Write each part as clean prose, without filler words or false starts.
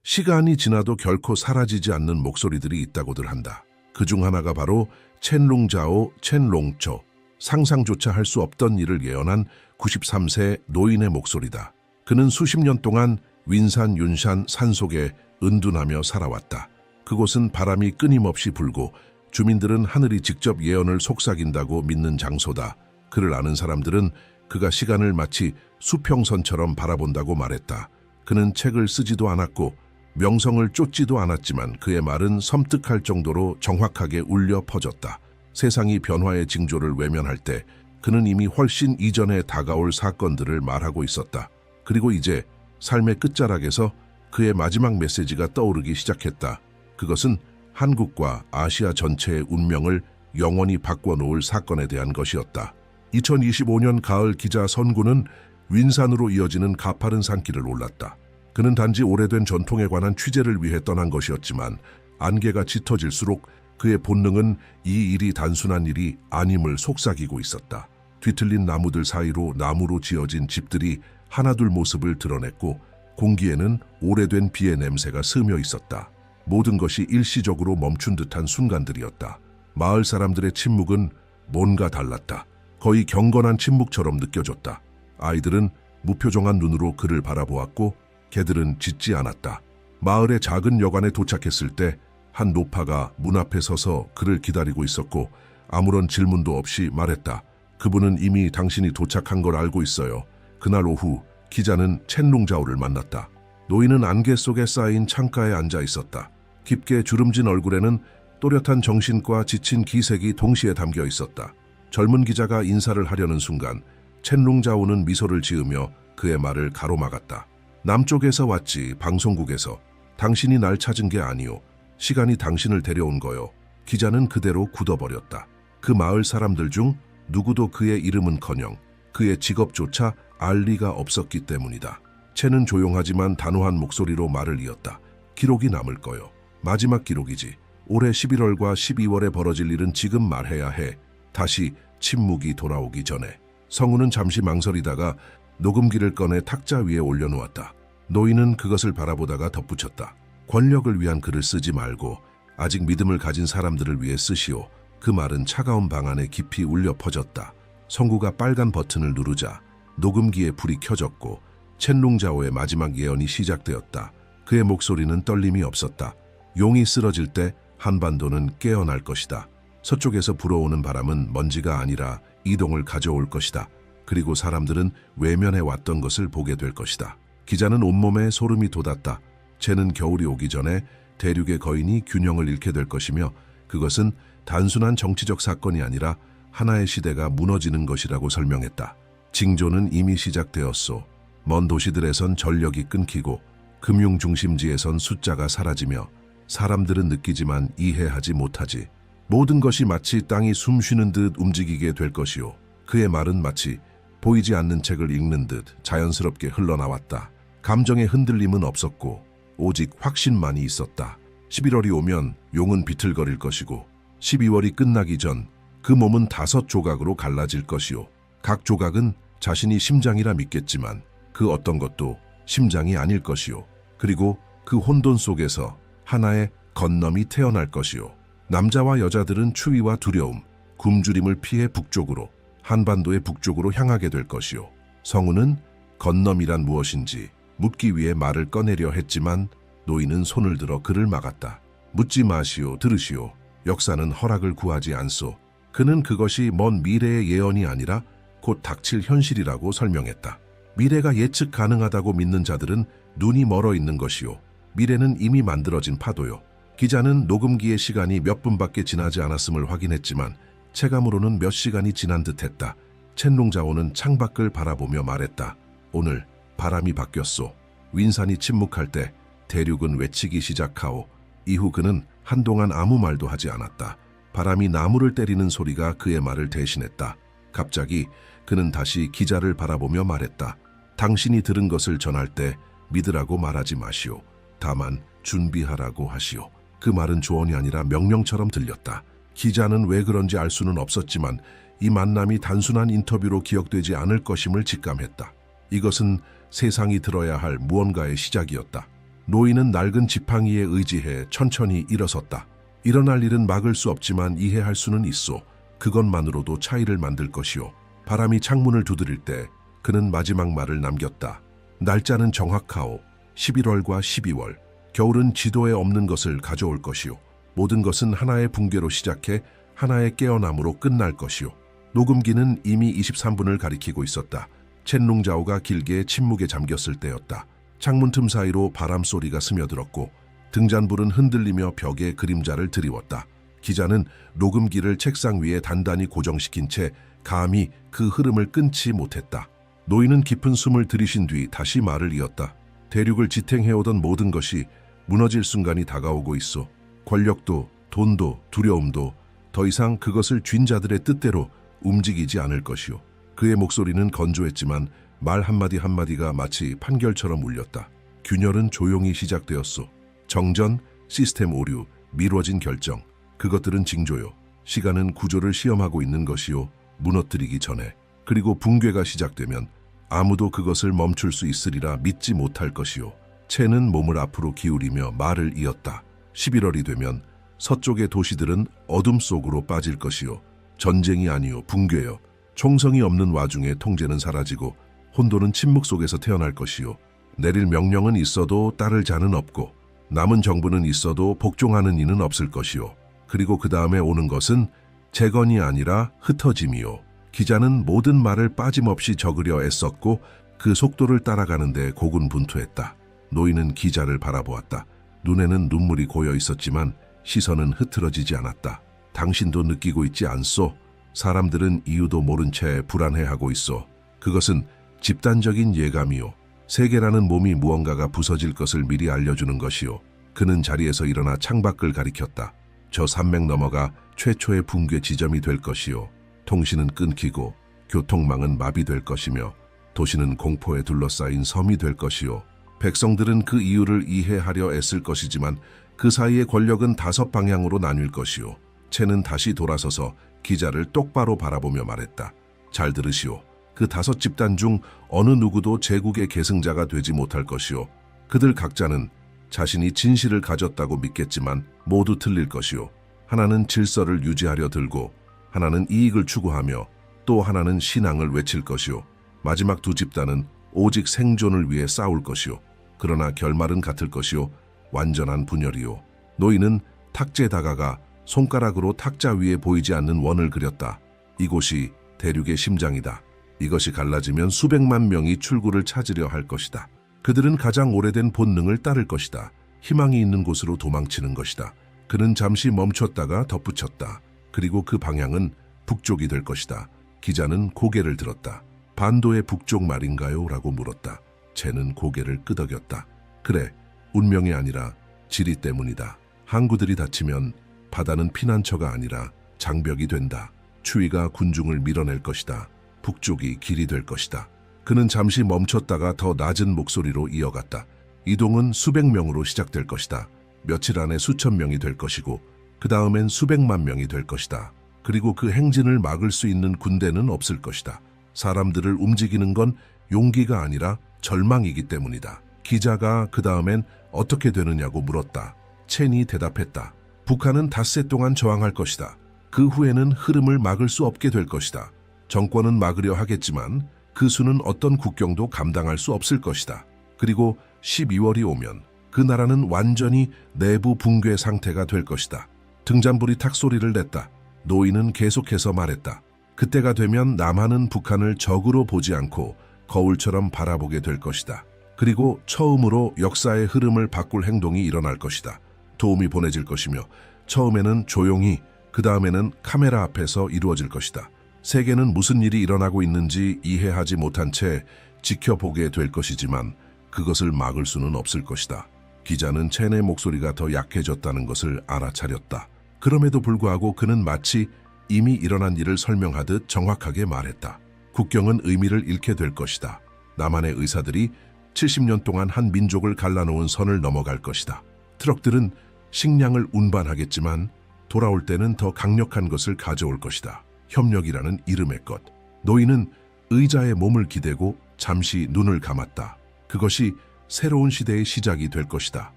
시간이 지나도 결코 사라지지 않는 목소리들이 있다고들 한다. 그중 하나가 바로 첸룽자오 첸롱초, 상상조차 할 수 없던 일을 예언한 93세 노인의 목소리다. 그는 수십 년 동안 윈산 윤산 산속에 은둔하며 살아왔다. 그곳은 바람이 끊임없이 불고 주민들은 하늘이 직접 예언을 속삭인다고 믿는 장소다. 그를 아는 사람들은 그가 시간을 마치 수평선처럼 바라본다고 말했다. 그는 책을 쓰지도 않았고 명성을 쫓지도 않았지만 그의 말은 섬뜩할 정도로 정확하게 울려 퍼졌다. 세상이 변화의 징조를 외면할 때 그는 이미 훨씬 이전에 다가올 사건들을 말하고 있었다. 그리고 이제 삶의 끝자락에서 그의 마지막 메시지가 떠오르기 시작했다. 그것은 한국과 아시아 전체의 운명을 영원히 바꿔놓을 사건에 대한 것이었다. 2025년 가을 기자 선구는 윈산으로 이어지는 가파른 산길을 올랐다. 그는 단지 오래된 전통에 관한 취재를 위해 떠난 것이었지만 안개가 짙어질수록 그의 본능은 이 일이 단순한 일이 아님을 속삭이고 있었다. 뒤틀린 나무들 사이로 나무로 지어진 집들이 하나둘 모습을 드러냈고 공기에는 오래된 비의 냄새가 스며 있었다. 모든 것이 일시적으로 멈춘 듯한 순간들이었다. 마을 사람들의 침묵은 뭔가 달랐다. 거의 경건한 침묵처럼 느껴졌다. 아이들은 무표정한 눈으로 그를 바라보았고 개들은 짖지 않았다. 마을의 작은 여관에 도착했을 때 한 노파가 문 앞에 서서 그를 기다리고 있었고 아무런 질문도 없이 말했다. 그분은 이미 당신이 도착한 걸 알고 있어요. 그날 오후 기자는 첸룽자오를 만났다. 노인은 안개 속에 쌓인 창가에 앉아 있었다. 깊게 주름진 얼굴에는 또렷한 정신과 지친 기색이 동시에 담겨 있었다. 젊은 기자가 인사를 하려는 순간 첸룽자오는 미소를 지으며 그의 말을 가로막았다. 남쪽에서 왔지, 방송국에서. 당신이 날 찾은 게 아니오. 시간이 당신을 데려온 거요. 기자는 그대로 굳어버렸다. 그 마을 사람들 중 누구도 그의 이름은커녕 그의 직업조차 알 리가 없었기 때문이다. 첸은 조용하지만 단호한 목소리로 말을 이었다. 기록이 남을 거요. 마지막 기록이지. 올해 11월과 12월에 벌어질 일은 지금 말해야 해. 다시 침묵이 돌아오기 전에. 성우는 잠시 망설이다가 녹음기를 꺼내 탁자 위에 올려놓았다. 노인은 그것을 바라보다가 덧붙였다. 권력을 위한 글을 쓰지 말고 아직 믿음을 가진 사람들을 위해 쓰시오. 그 말은 차가운 방 안에 깊이 울려 퍼졌다. 성구가 빨간 버튼을 누르자 녹음기에 불이 켜졌고 첸룽자오의 마지막 예언이 시작되었다. 그의 목소리는 떨림이 없었다. 용이 쓰러질 때 한반도는 깨어날 것이다. 서쪽에서 불어오는 바람은 먼지가 아니라 이동을 가져올 것이다. 그리고 사람들은 외면해 왔던 것을 보게 될 것이다. 기자는 온몸에 소름이 돋았다. 첸은 겨울이 오기 전에 대륙의 거인이 균형을 잃게 될 것이며 그것은 단순한 정치적 사건이 아니라 하나의 시대가 무너지는 것이라고 설명했다. 징조는 이미 시작되었소. 먼 도시들에선 전력이 끊기고 금융 중심지에선 숫자가 사라지며 사람들은 느끼지만 이해하지 못하지. 모든 것이 마치 땅이 숨쉬는 듯 움직이게 될 것이오. 그의 말은 마치 보이지 않는 책을 읽는 듯 자연스럽게 흘러나왔다. 감정의 흔들림은 없었고 오직 확신만이 있었다. 11월이 오면 용은 비틀거릴 것이고 12월이 끝나기 전 그 몸은 5조각으로 갈라질 것이오. 각 조각은 자신이 심장이라 믿겠지만 그 어떤 것도 심장이 아닐 것이오. 그리고 그 혼돈 속에서 하나의 건너이 태어날 것이오. 남자와 여자들은 추위와 두려움, 굶주림을 피해 북쪽으로, 한반도의 북쪽으로 향하게 될 것이오. 성우는 건너이란 무엇인지 묻기 위해 말을 꺼내려 했지만 노인은 손을 들어 그를 막았다. 묻지 마시오, 들으시오. 역사는 허락을 구하지 않소. 그는 그것이 먼 미래의 예언이 아니라 곧 닥칠 현실이라고 설명했다. 미래가 예측 가능하다고 믿는 자들은 눈이 멀어 있는 것이오. 미래는 이미 만들어진 파도요. 기자는 녹음기의 시간이 몇 분밖에 지나지 않았음을 확인했지만 체감으로는 몇 시간이 지난 듯했다. 첸룽자오는 창밖을 바라보며 말했다. 오늘 바람이 바뀌었소. 윈산이 침묵할 때 대륙은 외치기 시작하오. 이후 그는 한동안 아무 말도 하지 않았다. 바람이 나무를 때리는 소리가 그의 말을 대신했다. 갑자기 그는 다시 기자를 바라보며 말했다. 당신이 들은 것을 전할 때 믿으라고 말하지 마시오. 다만 준비하라고 하시오. 그 말은 조언이 아니라 명령처럼 들렸다. 기자는 왜 그런지 알 수는 없었지만 이 만남이 단순한 인터뷰로 기억되지 않을 것임을 직감했다. 이것은 세상이 들어야 할 무언가의 시작이었다. 노인은 낡은 지팡이에 의지해 천천히 일어섰다. 일어날 일은 막을 수 없지만 이해할 수는 있어. 그것만으로도 차이를 만들 것이오. 바람이 창문을 두드릴 때 그는 마지막 말을 남겼다. 날짜는 정확하오. 11월과 12월. 겨울은 지도에 없는 것을 가져올 것이오. 모든 것은 하나의 붕괴로 시작해 하나의 깨어남으로 끝날 것이오. 녹음기는 이미 23분을 가리키고 있었다. 첸룽자오가 길게 침묵에 잠겼을 때였다. 창문 틈 사이로 바람 소리가 스며들었고 등잔불은 흔들리며 벽에 그림자를 드리웠다. 기자는 녹음기를 책상 위에 단단히 고정시킨 채 감히 그 흐름을 끊지 못했다. 노인은 깊은 숨을 들이신 뒤 다시 말을 이었다. 대륙을 지탱해오던 모든 것이 무너질 순간이 다가오고 있어. 권력도, 돈도, 두려움도 더 이상 그것을 쥔 자들의 뜻대로 움직이지 않을 것이오. 그의 목소리는 건조했지만 말 한마디 한마디가 마치 판결처럼 울렸다. 균열은 조용히 시작되었소. 정전, 시스템 오류, 미뤄진 결정. 그것들은 징조요. 시간은 구조를 시험하고 있는 것이요. 무너뜨리기 전에. 그리고 붕괴가 시작되면 아무도 그것을 멈출 수 있으리라 믿지 못할 것이요. 채는 몸을 앞으로 기울이며 말을 이었다. 11월이 되면 서쪽의 도시들은 어둠 속으로 빠질 것이요. 전쟁이 아니요 붕괴요. 총성이 없는 와중에 통제는 사라지고 혼돈은 침묵 속에서 태어날 것이요. 내릴 명령은 있어도 따를 자는 없고 남은 정부는 있어도 복종하는 이는 없을 것이요. 그리고 그 다음에 오는 것은 재건이 아니라 흩어짐이요. 기자는 모든 말을 빠짐없이 적으려 애썼고 그 속도를 따라가는데 고군분투했다. 노인은 기자를 바라보았다. 눈에는 눈물이 고여 있었지만 시선은 흐트러지지 않았다. 당신도 느끼고 있지 않소? 사람들은 이유도 모른 채 불안해하고 있어. 그것은 집단적인 예감이요. 세계라는 몸이 무언가가 부서질 것을 미리 알려주는 것이요. 그는 자리에서 일어나 창밖을 가리켰다. 저 산맥 너머가 최초의 붕괴 지점이 될 것이요. 통신은 끊기고 교통망은 마비될 것이며 도시는 공포에 둘러싸인 섬이 될 것이요. 백성들은 그 이유를 이해하려 애쓸 것이지만 그 사이의 권력은 5방향으로 나뉠 것이요. 채는 다시 돌아서서 기자를 똑바로 바라보며 말했다. 잘 들으시오. 그 5집단 중 어느 누구도 제국의 계승자가 되지 못할 것이요. 그들 각자는 자신이 진실을 가졌다고 믿겠지만 모두 틀릴 것이요. 하나는 질서를 유지하려 들고 하나는 이익을 추구하며 또 하나는 신앙을 외칠 것이요. 마지막 2집단은 오직 생존을 위해 싸울 것이요. 그러나 결말은 같을 것이요. 완전한 분열이요. 노인은 탁재 다가가 손가락으로 탁자 위에 보이지 않는 원을 그렸다. 이곳이 대륙의 심장이다. 이것이 갈라지면 수백만 명이 출구를 찾으려 할 것이다. 그들은 가장 오래된 본능을 따를 것이다. 희망이 있는 곳으로 도망치는 것이다. 그는 잠시 멈췄다가 덧붙였다. 그리고 그 방향은 북쪽이 될 것이다. 기자는 고개를 들었다. 반도의 북쪽 말인가요? 라고 물었다. 쟤는 고개를 끄덕였다. 그래, 운명이 아니라 지리 때문이다. 항구들이 닫히면 바다는 피난처가 아니라 장벽이 된다. 추위가 군중을 밀어낼 것이다. 북쪽이 길이 될 것이다. 그는 잠시 멈췄다가 더 낮은 목소리로 이어갔다. 이동은 수백 명으로 시작될 것이다. 며칠 안에 수천 명이 될 것이고 그 다음엔 수백만 명이 될 것이다. 그리고 그 행진을 막을 수 있는 군대는 없을 것이다. 사람들을 움직이는 건 용기가 아니라 절망이기 때문이다. 기자가 그 다음엔 어떻게 되느냐고 물었다. 첸이 대답했다. 북한은 닷새 동안 저항할 것이다. 그 후에는 흐름을 막을 수 없게 될 것이다. 정권은 막으려 하겠지만 그 수는 어떤 국경도 감당할 수 없을 것이다. 그리고 12월이 오면 그 나라는 완전히 내부 붕괴 상태가 될 것이다. 등잔불이 탁 소리를 냈다. 노인은 계속해서 말했다. 그때가 되면 남한은 북한을 적으로 보지 않고 거울처럼 바라보게 될 것이다. 그리고 처음으로 역사의 흐름을 바꿀 행동이 일어날 것이다. 도움이 보내질 것이며 처음에는 조용히 그 다음에는 카메라 앞에서 이루어질 것이다. 세계는 무슨 일이 일어나고 있는지 이해하지 못한 채 지켜보게 될 것이지만 그것을 막을 수는 없을 것이다. 기자는 첸의 목소리가 더 약해졌다는 것을 알아차렸다. 그럼에도 불구하고 그는 마치 이미 일어난 일을 설명하듯 정확하게 말했다. 국경은 의미를 잃게 될 것이다. 남한의 의사들이 70년 동안 한 민족을 갈라놓은 선을 넘어갈 것이다. 트럭들은 식량을 운반하겠지만 돌아올 때는 더 강력한 것을 가져올 것이다. 협력이라는 이름의 것. 노인은 의자에 몸을 기대고 잠시 눈을 감았다. 그것이 새로운 시대의 시작이 될 것이다.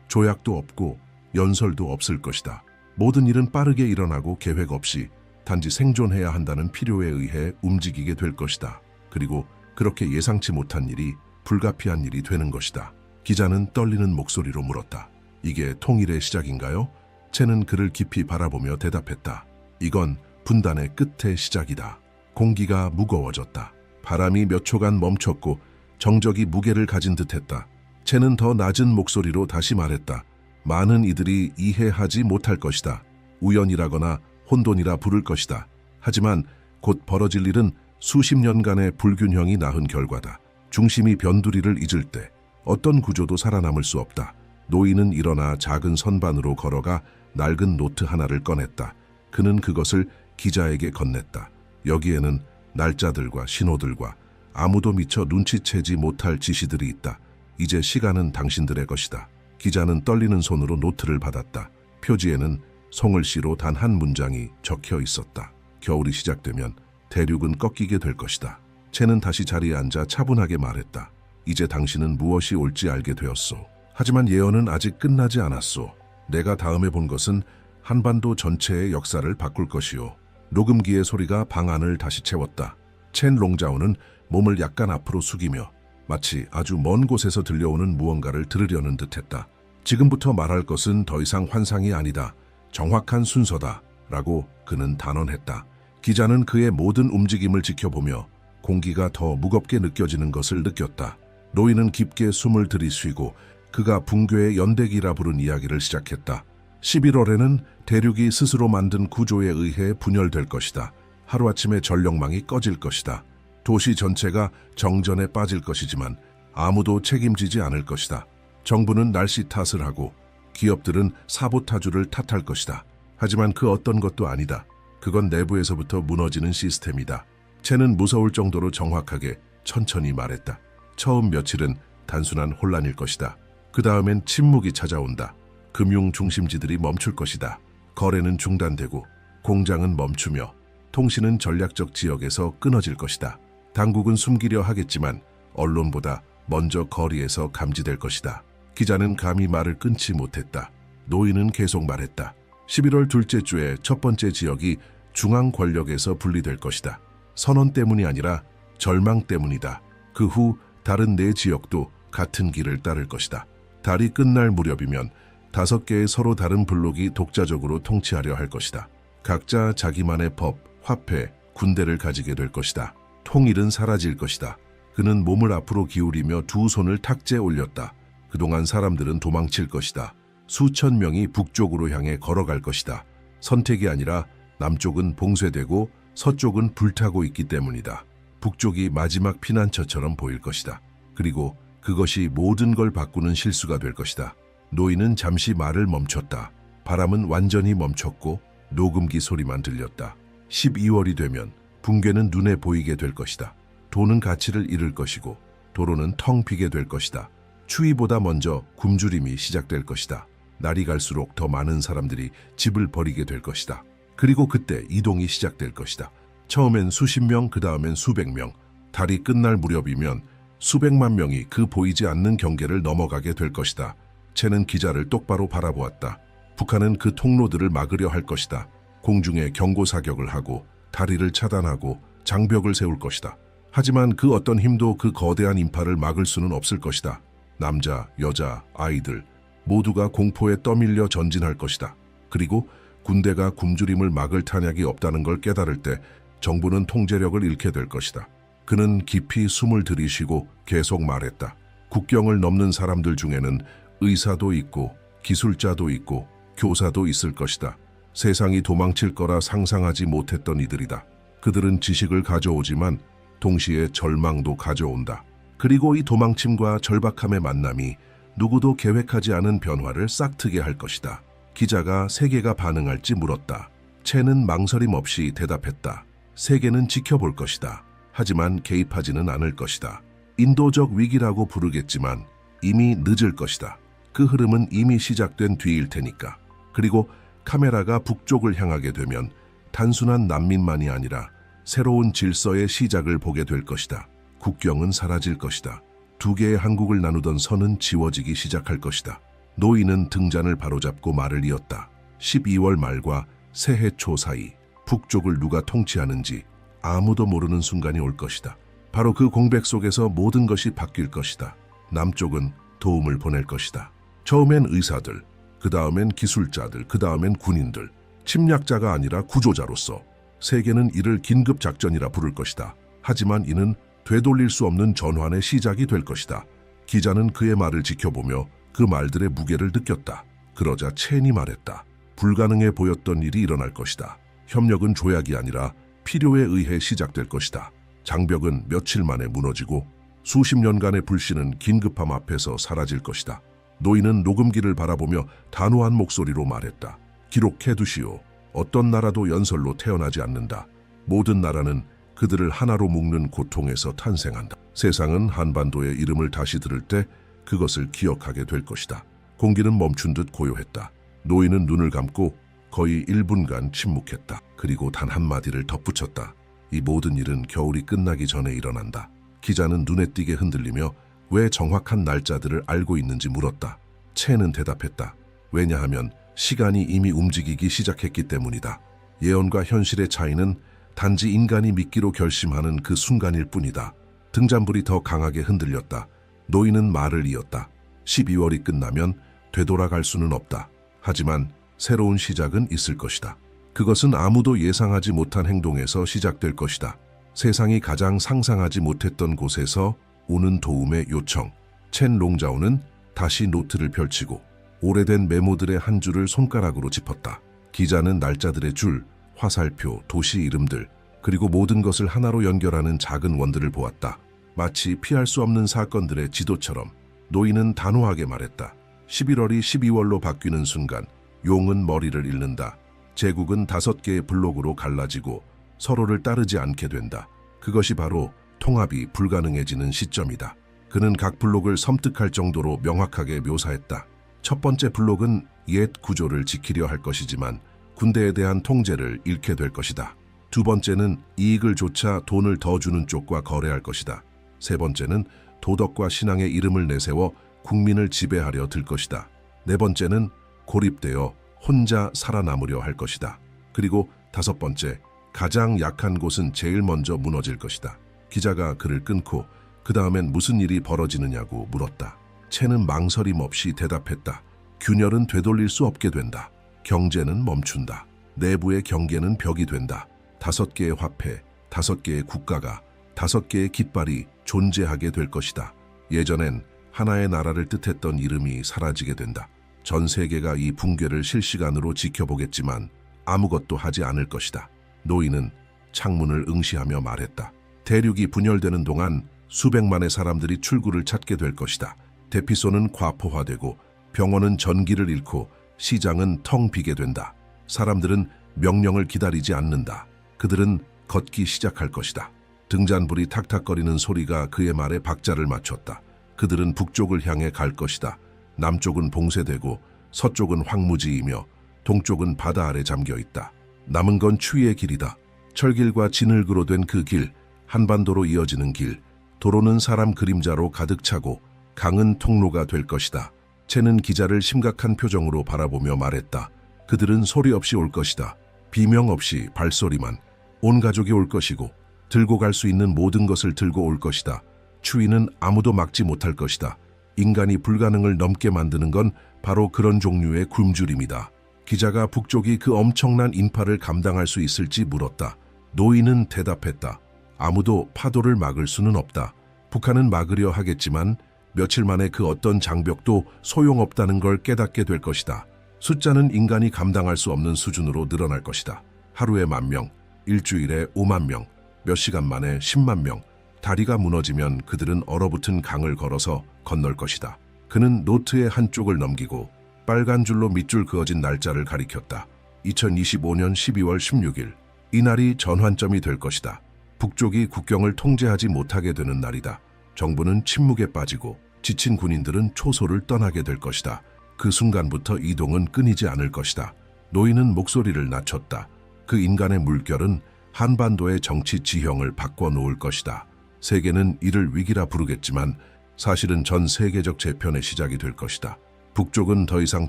조약도 없고 연설도 없을 것이다. 모든 일은 빠르게 일어나고 계획 없이 단지 생존해야 한다는 필요에 의해 움직이게 될 것이다. 그리고 그렇게 예상치 못한 일이 불가피한 일이 되는 것이다. 기자는 떨리는 목소리로 물었다. 이게 통일의 시작인가요? 채는 그를 깊이 바라보며 대답했다. 이건 분단의 끝의 시작이다. 공기가 무거워졌다. 바람이 몇 초간 멈췄고 정적이 무게를 가진 듯했다. 채는 더 낮은 목소리로 다시 말했다. 많은 이들이 이해하지 못할 것이다. 우연이라거나 혼돈이라 부를 것이다. 하지만 곧 벌어질 일은 수십 년간의 불균형이 낳은 결과다. 중심이 변두리를 잊을 때 어떤 구조도 살아남을 수 없다. 노인은 일어나 작은 선반으로 걸어가 낡은 노트 하나를 꺼냈다. 그는 그것을 기자에게 건넸다. 여기에는 날짜들과 신호들과 아무도 미처 눈치채지 못할 지시들이 있다. 이제 시간은 당신들의 것이다. 기자는 떨리는 손으로 노트를 받았다. 표지에는 송을씨로 단 한 문장이 적혀 있었다. 겨울이 시작되면 대륙은 꺾이게 될 것이다. 채는 다시 자리에 앉아 차분하게 말했다. 이제 당신은 무엇이 올지 알게 되었소. 하지만 예언은 아직 끝나지 않았소. 내가 다음에 본 것은 한반도 전체의 역사를 바꿀 것이오. 녹음기의 소리가 방 안을 다시 채웠다. 첸 롱자오는 몸을 약간 앞으로 숙이며 마치 아주 먼 곳에서 들려오는 무언가를 들으려는 듯했다. 지금부터 말할 것은 더 이상 환상이 아니다. 정확한 순서다. 라고 그는 단언했다. 기자는 그의 모든 움직임을 지켜보며 공기가 더 무겁게 느껴지는 것을 느꼈다. 노인은 깊게 숨을 들이쉬고 그가 붕괴의 연대기라 부른 이야기를 시작했다. 11월에는 대륙이 스스로 만든 구조에 의해 분열될 것이다. 하루아침에 전력망이 꺼질 것이다. 도시 전체가 정전에 빠질 것이지만 아무도 책임지지 않을 것이다. 정부는 날씨 탓을 하고 기업들은 사보타주를 탓할 것이다. 하지만 그 어떤 것도 아니다. 그건 내부에서부터 무너지는 시스템이다. 채는 무서울 정도로 정확하게 천천히 말했다. 처음 며칠은 단순한 혼란일 것이다. 그 다음엔 침묵이 찾아온다. 금융 중심지들이 멈출 것이다. 거래는 중단되고 공장은 멈추며 통신은 전략적 지역에서 끊어질 것이다. 당국은 숨기려 하겠지만 언론보다 먼저 거리에서 감지될 것이다. 기자는 감히 말을 끊지 못했다. 노인은 계속 말했다. 11월 둘째 주에 첫 번째 지역이 중앙 권력에서 분리될 것이다. 선언 때문이 아니라 절망 때문이다. 그 후 다른 네 지역도 같은 길을 따를 것이다. 달이 끝날 무렵이면 5개의 서로 다른 블록이 독자적으로 통치하려 할 것이다. 각자 자기만의 법, 화폐, 군대를 가지게 될 것이다. 통일은 사라질 것이다. 그는 몸을 앞으로 기울이며 두 손을 탁재에 올렸다. 그동안 사람들은 도망칠 것이다. 수천 명이 북쪽으로 향해 걸어갈 것이다. 선택이 아니라 남쪽은 봉쇄되고 서쪽은 불타고 있기 때문이다. 북쪽이 마지막 피난처처럼 보일 것이다. 그리고 그것이 모든 걸 바꾸는 실수가 될 것이다. 노인은 잠시 말을 멈췄다. 바람은 완전히 멈췄고 녹음기 소리만 들렸다. 12월이 되면 붕괴는 눈에 보이게 될 것이다. 돈은 가치를 잃을 것이고 도로는 텅 비게 될 것이다. 추위보다 먼저 굶주림이 시작될 것이다. 날이 갈수록 더 많은 사람들이 집을 버리게 될 것이다. 그리고 그때 이동이 시작될 것이다. 처음엔 수십 명, 그 다음엔 수백 명. 달이 끝날 무렵이면 수백만 명이 그 보이지 않는 경계를 넘어가게 될 것이다. 채는 기자를 똑바로 바라보았다. 북한은 그 통로들을 막으려 할 것이다. 공중에 경고 사격을 하고 다리를 차단하고 장벽을 세울 것이다. 하지만 그 어떤 힘도 그 거대한 인파를 막을 수는 없을 것이다. 남자, 여자, 아이들 모두가 공포에 떠밀려 전진할 것이다. 그리고 군대가 굶주림을 막을 탄약이 없다는 걸 깨달을 때 정부는 통제력을 잃게 될 것이다. 그는 깊이 숨을 들이쉬고 계속 말했다. 국경을 넘는 사람들 중에는 의사도 있고 기술자도 있고 교사도 있을 것이다. 세상이 도망칠 거라 상상하지 못했던 이들이다. 그들은 지식을 가져오지만 동시에 절망도 가져온다. 그리고 이 도망침과 절박함의 만남이 누구도 계획하지 않은 변화를 싹트게 할 것이다. 기자가 세계가 반응할지 물었다. 채는 망설임 없이 대답했다. 세계는 지켜볼 것이다. 하지만 개입하지는 않을 것이다. 인도적 위기라고 부르겠지만 이미 늦을 것이다. 그 흐름은 이미 시작된 뒤일 테니까. 그리고 카메라가 북쪽을 향하게 되면 단순한 난민만이 아니라 새로운 질서의 시작을 보게 될 것이다. 국경은 사라질 것이다. 두 개의 한국을 나누던 선은 지워지기 시작할 것이다. 노인은 등잔을 바로잡고 말을 이었다. 12월 말과 새해 초 사이 북쪽을 누가 통치하는지 아무도 모르는 순간이 올 것이다. 바로 그 공백 속에서 모든 것이 바뀔 것이다. 남쪽은 도움을 보낼 것이다. 처음엔 의사들, 그 다음엔 기술자들, 그 다음엔 군인들, 침략자가 아니라 구조자로서 세계는 이를 긴급작전이라 부를 것이다. 하지만 이는 되돌릴 수 없는 전환의 시작이 될 것이다. 기자는 그의 말을 지켜보며 그 말들의 무게를 느꼈다. 그러자 첸이 말했다. 불가능해 보였던 일이 일어날 것이다. 협력은 조약이 아니라 필요에 의해 시작될 것이다. 장벽은 며칠 만에 무너지고 수십 년간의 불신은 긴급함 앞에서 사라질 것이다. 노인은 녹음기를 바라보며 단호한 목소리로 말했다. 기록해두시오. 어떤 나라도 연설로 태어나지 않는다. 모든 나라는 그들을 하나로 묶는 고통에서 탄생한다. 세상은 한반도의 이름을 다시 들을 때 그것을 기억하게 될 것이다. 공기는 멈춘 듯 고요했다. 노인은 눈을 감고 거의 1분간 침묵했다. 그리고 단 한마디를 덧붙였다. 이 모든 일은 겨울이 끝나기 전에 일어난다. 기자는 눈에 띄게 흔들리며 왜 정확한 날짜들을 알고 있는지 물었다. 첸은 대답했다. 왜냐하면 시간이 이미 움직이기 시작했기 때문이다. 예언과 현실의 차이는 단지 인간이 믿기로 결심하는 그 순간일 뿐이다. 등잔불이 더 강하게 흔들렸다. 노인은 말을 이었다. 12월이 끝나면 되돌아갈 수는 없다. 하지만 새로운 시작은 있을 것이다. 그것은 아무도 예상하지 못한 행동에서 시작될 것이다. 세상이 가장 상상하지 못했던 곳에서 오는 도움의 요청. 첸 롱자오는 다시 노트를 펼치고 오래된 메모들의 한 줄을 손가락으로 짚었다. 기자는 날짜들의 줄, 화살표, 도시 이름들, 그리고 모든 것을 하나로 연결하는 작은 원들을 보았다. 마치 피할 수 없는 사건들의 지도처럼. 노인은 단호하게 말했다. 11월이 12월로 바뀌는 순간 용은 머리를 잃는다. 제국은 5개의 블록으로 갈라지고 서로를 따르지 않게 된다. 그것이 바로 통합이 불가능해지는 시점이다. 그는 각 블록을 섬뜩할 정도로 명확하게 묘사했다. 첫 번째 블록은 옛 구조를 지키려 할 것이지만 군대에 대한 통제를 잃게 될 것이다. 두 번째는 이익을 좇아 돈을 더 주는 쪽과 거래할 것이다. 세 번째는 도덕과 신앙의 이름을 내세워 국민을 지배하려 들 것이다. 네 번째는 고립되어 혼자 살아남으려 할 것이다. 그리고 다섯 번째, 가장 약한 곳은 제일 먼저 무너질 것이다. 기자가 그를 끊고 그 다음엔 무슨 일이 벌어지느냐고 물었다. 첸은 망설임 없이 대답했다. 균열은 되돌릴 수 없게 된다. 경제는 멈춘다. 내부의 경계는 벽이 된다. 5개의 화폐, 5개의 국가가, 5개의 깃발이 존재하게 될 것이다. 예전엔 하나의 나라를 뜻했던 이름이 사라지게 된다. 전 세계가 이 붕괴를 실시간으로 지켜보겠지만 아무것도 하지 않을 것이다. 노인은 창문을 응시하며 말했다. 대륙이 분열되는 동안 수백만의 사람들이 출구를 찾게 될 것이다. 대피소는 과포화되고 병원은 전기를 잃고 시장은 텅 비게 된다. 사람들은 명령을 기다리지 않는다. 그들은 걷기 시작할 것이다. 등잔불이 탁탁거리는 소리가 그의 말에 박자를 맞췄다. 그들은 북쪽을 향해 갈 것이다. 남쪽은 봉쇄되고 서쪽은 황무지이며 동쪽은 바다 아래 잠겨 있다. 남은 건 추위의 길이다. 철길과 진흙으로 된 그 길, 한반도로 이어지는 길, 도로는 사람 그림자로 가득 차고 강은 통로가 될 것이다. 첸은 기자를 심각한 표정으로 바라보며 말했다. 그들은 소리 없이 올 것이다. 비명 없이 발소리만. 온 가족이 올 것이고 들고 갈 수 있는 모든 것을 들고 올 것이다. 추위는 아무도 막지 못할 것이다. 인간이 불가능을 넘게 만드는 건 바로 그런 종류의 굶주림이다. 기자가 북쪽이 그 엄청난 인파를 감당할 수 있을지 물었다. 노인은 대답했다. 아무도 파도를 막을 수는 없다. 북한은 막으려 하겠지만 며칠 만에 그 어떤 장벽도 소용없다는 걸 깨닫게 될 것이다. 숫자는 인간이 감당할 수 없는 수준으로 늘어날 것이다. 하루에 10,000명, 일주일에 50,000명, 몇 시간 만에 10만 명. 다리가 무너지면 그들은 얼어붙은 강을 걸어서 건널 것이다. 그는 노트의 한쪽을 넘기고 빨간 줄로 밑줄 그어진 날짜를 가리켰다. 2025년 12월 16일. 이날이 전환점이 될 것이다. 북쪽이 국경을 통제하지 못하게 되는 날이다. 정부는 침묵에 빠지고 지친 군인들은 초소를 떠나게 될 것이다. 그 순간부터 이동은 끊이지 않을 것이다. 노인은 목소리를 낮췄다. 그 인간의 물결은 한반도의 정치 지형을 바꿔놓을 것이다. 세계는 이를 위기라 부르겠지만 사실은 전 세계적 재편의 시작이 될 것이다. 북쪽은 더 이상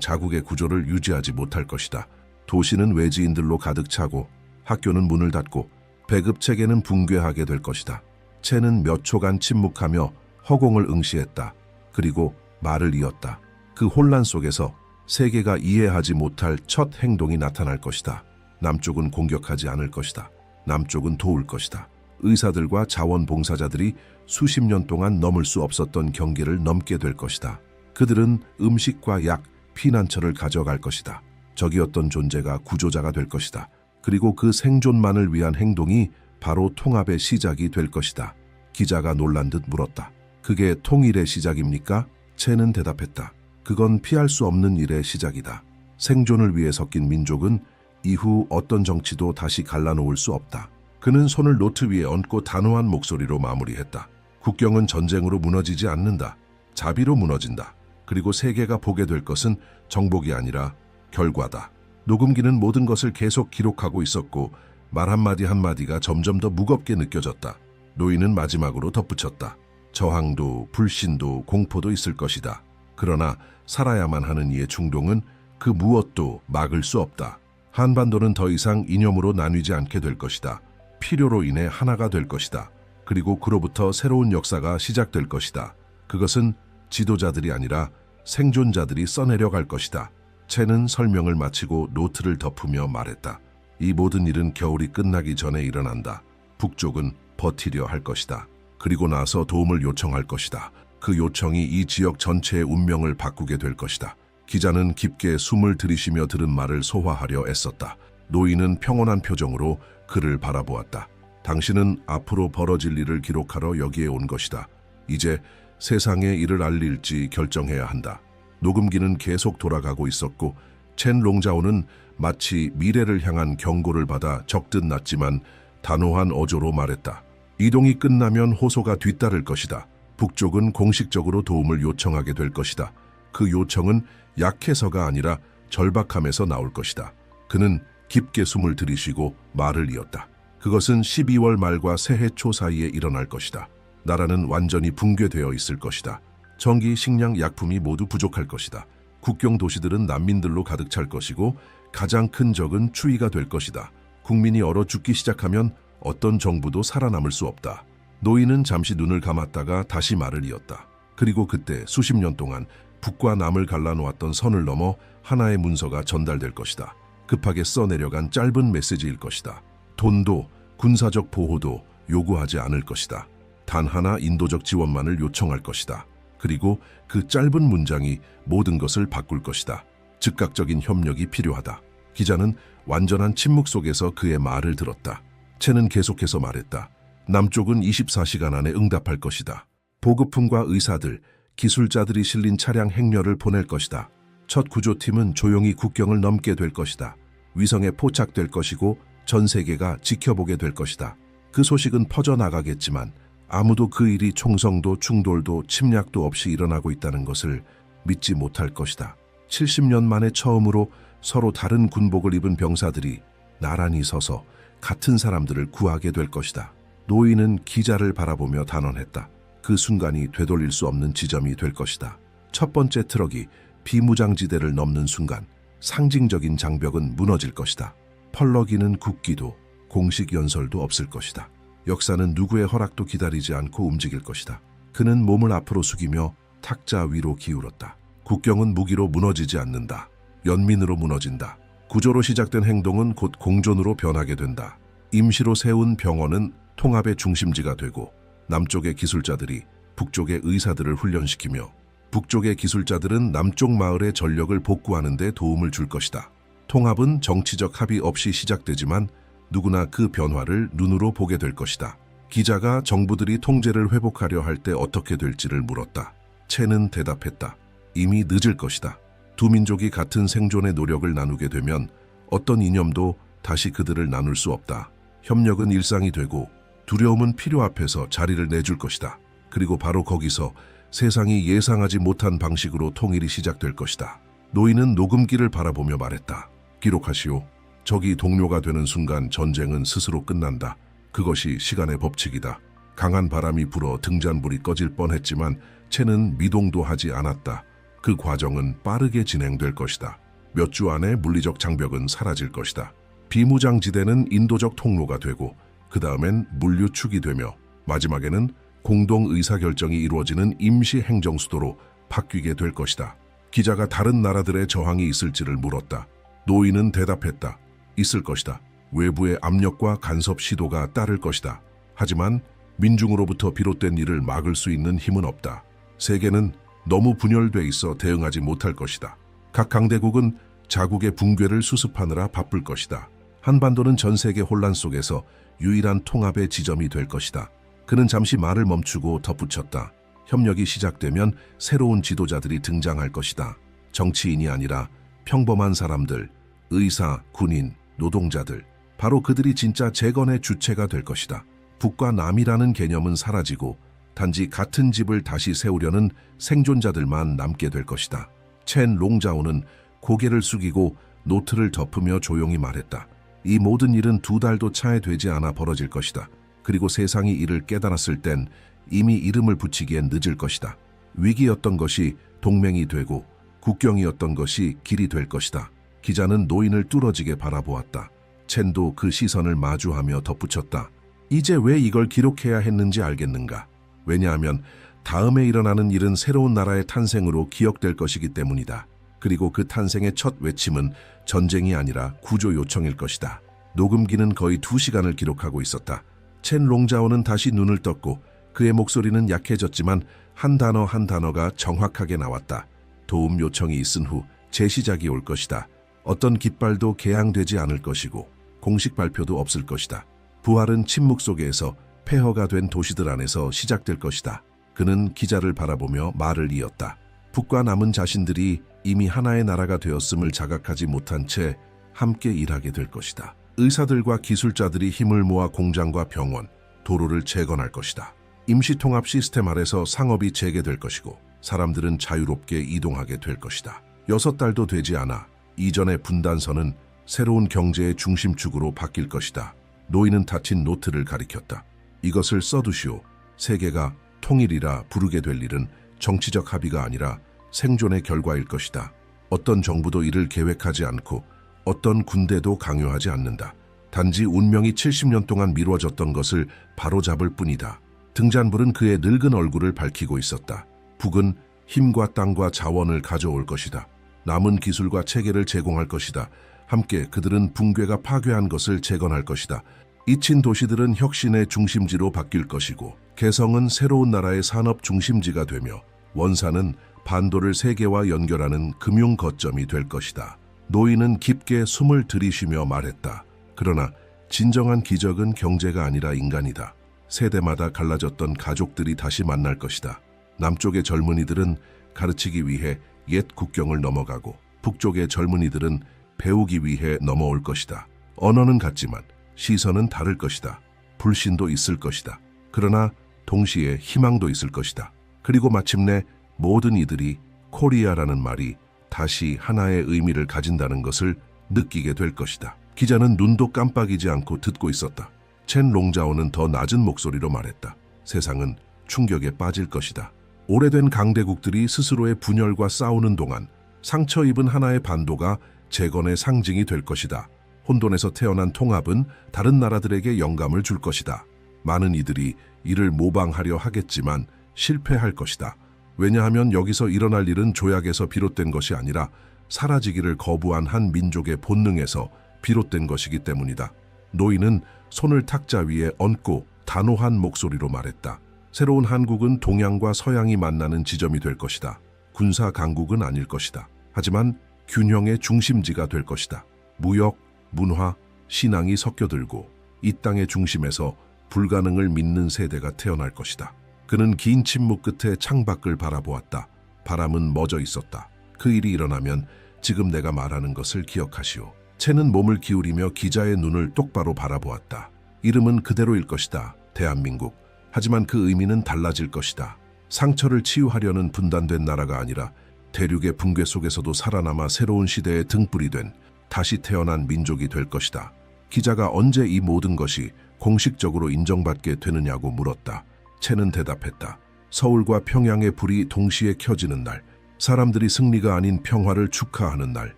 자국의 구조를 유지하지 못할 것이다. 도시는 외지인들로 가득 차고 학교는 문을 닫고 배급 체계는 붕괴하게 될 것이다. 채는 몇 초간 침묵하며 허공을 응시했다. 그리고 말을 이었다. 그 혼란 속에서 세계가 이해하지 못할 첫 행동이 나타날 것이다. 남쪽은 공격하지 않을 것이다. 남쪽은 도울 것이다. 의사들과 자원봉사자들이 수십 년 동안 넘을 수 없었던 경계를 넘게 될 것이다. 그들은 음식과 약, 피난처를 가져갈 것이다. 적이었던 존재가 구조자가 될 것이다. 그리고 그 생존만을 위한 행동이 바로 통합의 시작이 될 것이다. 기자가 놀란 듯 물었다. 그게 통일의 시작입니까? 채는 대답했다. 그건 피할 수 없는 일의 시작이다. 생존을 위해 섞인 민족은 이후 어떤 정치도 다시 갈라놓을 수 없다. 그는 손을 노트 위에 얹고 단호한 목소리로 마무리했다. 국경은 전쟁으로 무너지지 않는다. 자비로 무너진다. 그리고 세계가 보게 될 것은 정복이 아니라 결과다. 녹음기는 모든 것을 계속 기록하고 있었고 말 한마디 한마디가 점점 더 무겁게 느껴졌다. 노인은 마지막으로 덧붙였다. 저항도 불신도 공포도 있을 것이다. 그러나 살아야만 하는 이의 충동은 그 무엇도 막을 수 없다. 한반도는 더 이상 이념으로 나뉘지 않게 될 것이다. 필요로 인해 하나가 될 것이다. 그리고 그로부터 새로운 역사가 시작될 것이다. 그것은 지도자들이 아니라 생존자들이 써내려갈 것이다. 채는 설명을 마치고 노트를 덮으며 말했다. 이 모든 일은 겨울이 끝나기 전에 일어난다. 북쪽은 버티려 할 것이다. 그리고 나서 도움을 요청할 것이다. 그 요청이 이 지역 전체의 운명을 바꾸게 될 것이다. 기자는 깊게 숨을 들이쉬며 들은 말을 소화하려 애썼다. 노인은 평온한 표정으로 그를 바라보았다. 당신은 앞으로 벌어질 일을 기록하러 여기에 온 것이다. 이제 세상에 이를 알릴지 결정해야 한다. 녹음기는 계속 돌아가고 있었고 첸 롱자오는 마치 미래를 향한 경고를 받아 적듯 났지만 단호한 어조로 말했다. 이동이 끝나면 호소가 뒤따를 것이다. 북쪽은 공식적으로 도움을 요청하게 될 것이다. 그 요청은 약해서가 아니라 절박함에서 나올 것이다. 그는 깊게 숨을 들이쉬고 말을 이었다. 그것은 12월 말과 새해 초 사이에 일어날 것이다. 나라는 완전히 붕괴되어 있을 것이다. 전기, 식량, 약품이 모두 부족할 것이다. 국경 도시들은 난민들로 가득 찰 것이고 가장 큰 적은 추위가 될 것이다. 국민이 얼어 죽기 시작하면 어떤 정부도 살아남을 수 없다. 노인은 잠시 눈을 감았다가 다시 말을 이었다. 그리고 그때 수십 년 동안 북과 남을 갈라놓았던 선을 넘어 하나의 문서가 전달될 것이다. 급하게 써내려간 짧은 메시지일 것이다. 돈도 군사적 보호도 요구하지 않을 것이다. 단 하나 인도적 지원만을 요청할 것이다. 그리고 그 짧은 문장이 모든 것을 바꿀 것이다. 즉각적인 협력이 필요하다. 기자는 완전한 침묵 속에서 그의 말을 들었다. 채는 계속해서 말했다. 남쪽은 24시간 안에 응답할 것이다. 보급품과 의사들, 기술자들이 실린 차량 행렬을 보낼 것이다. 첫 구조팀은 조용히 국경을 넘게 될 것이다. 위성에 포착될 것이고 전 세계가 지켜보게 될 것이다. 그 소식은 퍼져나가겠지만 아무도 그 일이 총성도 충돌도 침략도 없이 일어나고 있다는 것을 믿지 못할 것이다. 70년 만에 처음으로 서로 다른 군복을 입은 병사들이 나란히 서서 같은 사람들을 구하게 될 것이다. 노인은 기자를 바라보며 단언했다. 그 순간이 되돌릴 수 없는 지점이 될 것이다. 첫 번째 트럭이 비무장지대를 넘는 순간 상징적인 장벽은 무너질 것이다. 펄럭이는 국기도 공식 연설도 없을 것이다. 역사는 누구의 허락도 기다리지 않고 움직일 것이다. 그는 몸을 앞으로 숙이며 탁자 위로 기울었다. 국경은 무기로 무너지지 않는다. 연민으로 무너진다. 구조로 시작된 행동은 곧 공존으로 변하게 된다. 임시로 세운 병원은 통합의 중심지가 되고 남쪽의 기술자들이 북쪽의 의사들을 훈련시키며 북쪽의 기술자들은 남쪽 마을의 전력을 복구하는 데 도움을 줄 것이다. 통합은 정치적 합의 없이 시작되지만 누구나 그 변화를 눈으로 보게 될 것이다. 기자가 정부들이 통제를 회복하려 할 때 어떻게 될지를 물었다. 채는 대답했다. 이미 늦을 것이다. 두 민족이 같은 생존의 노력을 나누게 되면 어떤 이념도 다시 그들을 나눌 수 없다. 협력은 일상이 되고 두려움은 필요 앞에서 자리를 내줄 것이다. 그리고 바로 거기서 세상이 예상하지 못한 방식으로 통일이 시작될 것이다. 노인은 녹음기를 바라보며 말했다. 기록하시오. 적이 동료가 되는 순간 전쟁은 스스로 끝난다. 그것이 시간의 법칙이다. 강한 바람이 불어 등잔불이 꺼질 뻔했지만 채는 미동도 하지 않았다. 그 과정은 빠르게 진행될 것이다. 몇 주 안에 물리적 장벽은 사라질 것이다. 비무장지대는 인도적 통로가 되고 그 다음엔 물류축이 되며 마지막에는 공동 의사결정이 이루어지는 임시 행정수도로 바뀌게 될 것이다. 기자가 다른 나라들의 저항이 있을지를 물었다. 노인은 대답했다. 있을 것이다. 외부의 압력과 간섭 시도가 따를 것이다. 하지만 민중으로부터 비롯된 일을 막을 수 있는 힘은 없다. 세계는 너무 분열돼 있어 대응하지 못할 것이다. 각 강대국은 자국의 붕괴를 수습하느라 바쁠 것이다. 한반도는 전 세계 혼란 속에서 유일한 통합의 지점이 될 것이다. 그는 잠시 말을 멈추고 덧붙였다. 협력이 시작되면 새로운 지도자들이 등장할 것이다. 정치인이 아니라 평범한 사람들, 의사, 군인, 노동자들, 바로 그들이 진짜 재건의 주체가 될 것이다. 북과 남이라는 개념은 사라지고 단지 같은 집을 다시 세우려는 생존자들만 남게 될 것이다. 첸 롱자오는 고개를 숙이고 노트를 덮으며 조용히 말했다. 이 모든 일은 2달도 차에 되지 않아 벌어질 것이다. 그리고 세상이 이를 깨달았을 땐 이미 이름을 붙이기엔 늦을 것이다. 위기였던 것이 동맹이 되고 국경이었던 것이 길이 될 것이다. 기자는 노인을 뚫어지게 바라보았다. 첸도 그 시선을 마주하며 덧붙였다. 이제 왜 이걸 기록해야 했는지 알겠는가? 왜냐하면 다음에 일어나는 일은 새로운 나라의 탄생으로 기억될 것이기 때문이다. 그리고 그 탄생의 첫 외침은 전쟁이 아니라 구조 요청일 것이다. 녹음기는 거의 2시간을 기록하고 있었다. 첸 롱자오는 다시 눈을 떴고 그의 목소리는 약해졌지만 한 단어 한 단어가 정확하게 나왔다. 도움 요청이 있은 후 재시작이 올 것이다. 어떤 깃발도 개항되지 않을 것이고 공식 발표도 없을 것이다. 부활은 침묵 속에서 폐허가 된 도시들 안에서 시작될 것이다. 그는 기자를 바라보며 말을 이었다. 북과 남은 자신들이 이미 하나의 나라가 되었음을 자각하지 못한 채 함께 일하게 될 것이다. 의사들과 기술자들이 힘을 모아 공장과 병원, 도로를 재건할 것이다. 임시통합 시스템 아래서 상업이 재개될 것이고 사람들은 자유롭게 이동하게 될 것이다. 6달도 되지 않아 이전의 분단선은 새로운 경제의 중심축으로 바뀔 것이다. 노인은 닫힌 노트를 가리켰다. 이것을 써두시오. 세계가 통일이라 부르게 될 일은 정치적 합의가 아니라 생존의 결과일 것이다. 어떤 정부도 이를 계획하지 않고 어떤 군대도 강요하지 않는다. 단지 운명이 70년 동안 미뤄졌던 것을 바로잡을 뿐이다. 등잔불은 그의 늙은 얼굴을 밝히고 있었다. 북은 힘과 땅과 자원을 가져올 것이다. 남은 기술과 체계를 제공할 것이다. 함께 그들은 붕괴가 파괴한 것을 재건할 것이다. 잊힌 도시들은 혁신의 중심지로 바뀔 것이고 개성은 새로운 나라의 산업 중심지가 되며 원산은 반도를 세계와 연결하는 금융 거점이 될 것이다. 노인은 깊게 숨을 들이쉬며 말했다. 그러나 진정한 기적은 경제가 아니라 인간이다. 세대마다 갈라졌던 가족들이 다시 만날 것이다. 남쪽의 젊은이들은 가르치기 위해 옛 국경을 넘어가고 북쪽의 젊은이들은 배우기 위해 넘어올 것이다. 언어는 같지만 시선은 다를 것이다. 불신도 있을 것이다. 그러나 동시에 희망도 있을 것이다. 그리고 마침내 모든 이들이 코리아라는 말이 다시 하나의 의미를 가진다는 것을 느끼게 될 것이다. 기자는 눈도 깜빡이지 않고 듣고 있었다. 첸 롱자오는 더 낮은 목소리로 말했다. 세상은 충격에 빠질 것이다. 오래된 강대국들이 스스로의 분열과 싸우는 동안 상처 입은 하나의 반도가 재건의 상징이 될 것이다. 혼돈에서 태어난 통합은 다른 나라들에게 영감을 줄 것이다. 많은 이들이 이를 모방하려 하겠지만 실패할 것이다. 왜냐하면 여기서 일어날 일은 조약에서 비롯된 것이 아니라 사라지기를 거부한 한 민족의 본능에서 비롯된 것이기 때문이다. 노인은 손을 탁자 위에 얹고 단호한 목소리로 말했다. 새로운 한국은 동양과 서양이 만나는 지점이 될 것이다. 군사 강국은 아닐 것이다. 하지만 균형의 중심지가 될 것이다. 무역, 문화, 신앙이 섞여들고 이 땅의 중심에서 불가능을 믿는 세대가 태어날 것이다. 그는 긴 침묵 끝에 창밖을 바라보았다. 바람은 멎어 있었다. 그 일이 일어나면 지금 내가 말하는 것을 기억하시오. 채는 몸을 기울이며 기자의 눈을 똑바로 바라보았다. 이름은 그대로일 것이다. 대한민국. 하지만 그 의미는 달라질 것이다. 상처를 치유하려는 분단된 나라가 아니라 대륙의 붕괴 속에서도 살아남아 새로운 시대의 등불이 된 다시 태어난 민족이 될 것이다. 기자가 언제 이 모든 것이 공식적으로 인정받게 되느냐고 물었다. 채는 대답했다. 서울과 평양의 불이 동시에 켜지는 날, 사람들이 승리가 아닌 평화를 축하하는 날,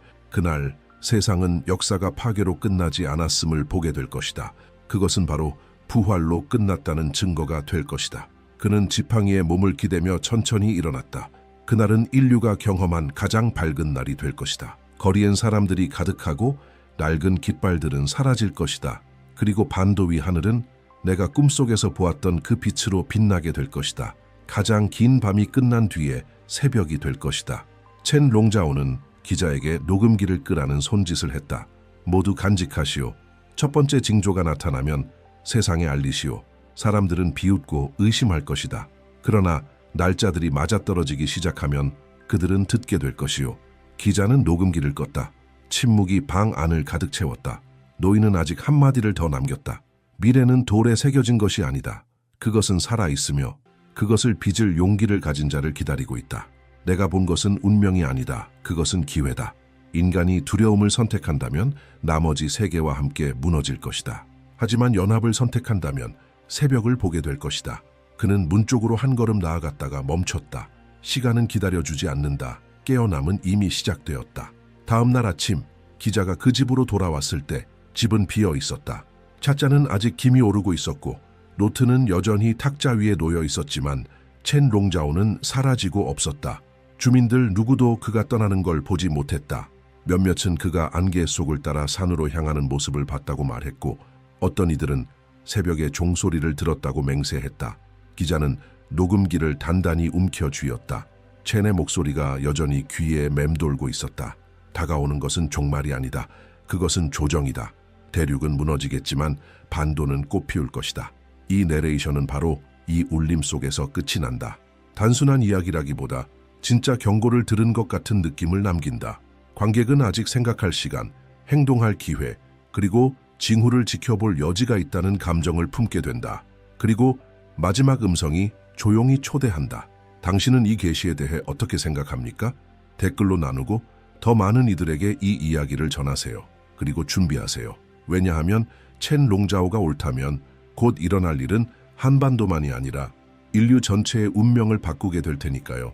그날 세상은 역사가 파괴로 끝나지 않았음을 보게 될 것이다. 그것은 바로 부활로 끝났다는 증거가 될 것이다. 그는 지팡이에 몸을 기대며 천천히 일어났다. 그날은 인류가 경험한 가장 밝은 날이 될 것이다. 거리엔 사람들이 가득하고 낡은 깃발들은 사라질 것이다. 그리고 반도 위 하늘은 내가 꿈속에서 보았던 그 빛으로 빛나게 될 것이다. 가장 긴 밤이 끝난 뒤에 새벽이 될 것이다. 첸 롱자오는 기자에게 녹음기를 끄라는 손짓을 했다. 모두 간직하시오. 첫 번째 징조가 나타나면 세상에 알리시오. 사람들은 비웃고 의심할 것이다. 그러나 날짜들이 맞아떨어지기 시작하면 그들은 듣게 될 것이오. 기자는 녹음기를 껐다. 침묵이 방 안을 가득 채웠다. 노인은 아직 한마디를 더 남겼다. 미래는 돌에 새겨진 것이 아니다. 그것은 살아있으며 그것을 빚을 용기를 가진 자를 기다리고 있다. 내가 본 것은 운명이 아니다. 그것은 기회다. 인간이 두려움을 선택한다면 나머지 세계와 함께 무너질 것이다. 하지만 연합을 선택한다면 새벽을 보게 될 것이다. 그는 문 쪽으로 한 걸음 나아갔다가 멈췄다. 시간은 기다려주지 않는다. 깨어남은 이미 시작되었다. 다음 날 아침 기자가 그 집으로 돌아왔을 때 집은 비어 있었다. 찻잔은 아직 김이 오르고 있었고 노트는 여전히 탁자 위에 놓여 있었지만 첸 롱자오는 사라지고 없었다. 주민들 누구도 그가 떠나는 걸 보지 못했다. 몇몇은 그가 안개 속을 따라 산으로 향하는 모습을 봤다고 말했고 어떤 이들은 새벽에 종소리를 들었다고 맹세했다. 기자는 녹음기를 단단히 움켜쥐었다. 첸의 목소리가 여전히 귀에 맴돌고 있었다. 다가오는 것은 종말이 아니다. 그것은 조정이다. 대륙은 무너지겠지만 반도는 꽃피울 것이다. 이 내레이션은 바로 이 울림 속에서 끝이 난다. 단순한 이야기라기보다 진짜 경고를 들은 것 같은 느낌을 남긴다. 관객은 아직 생각할 시간, 행동할 기회, 그리고 징후를 지켜볼 여지가 있다는 감정을 품게 된다. 그리고 마지막 음성이 조용히 초대한다. 당신은 이 계시에 대해 어떻게 생각합니까? 댓글로 나누고 더 많은 이들에게 이 이야기를 전하세요. 그리고 준비하세요. 왜냐하면 첸 롱자오가 옳다면 곧 일어날 일은 한반도만이 아니라 인류 전체의 운명을 바꾸게 될 테니까요.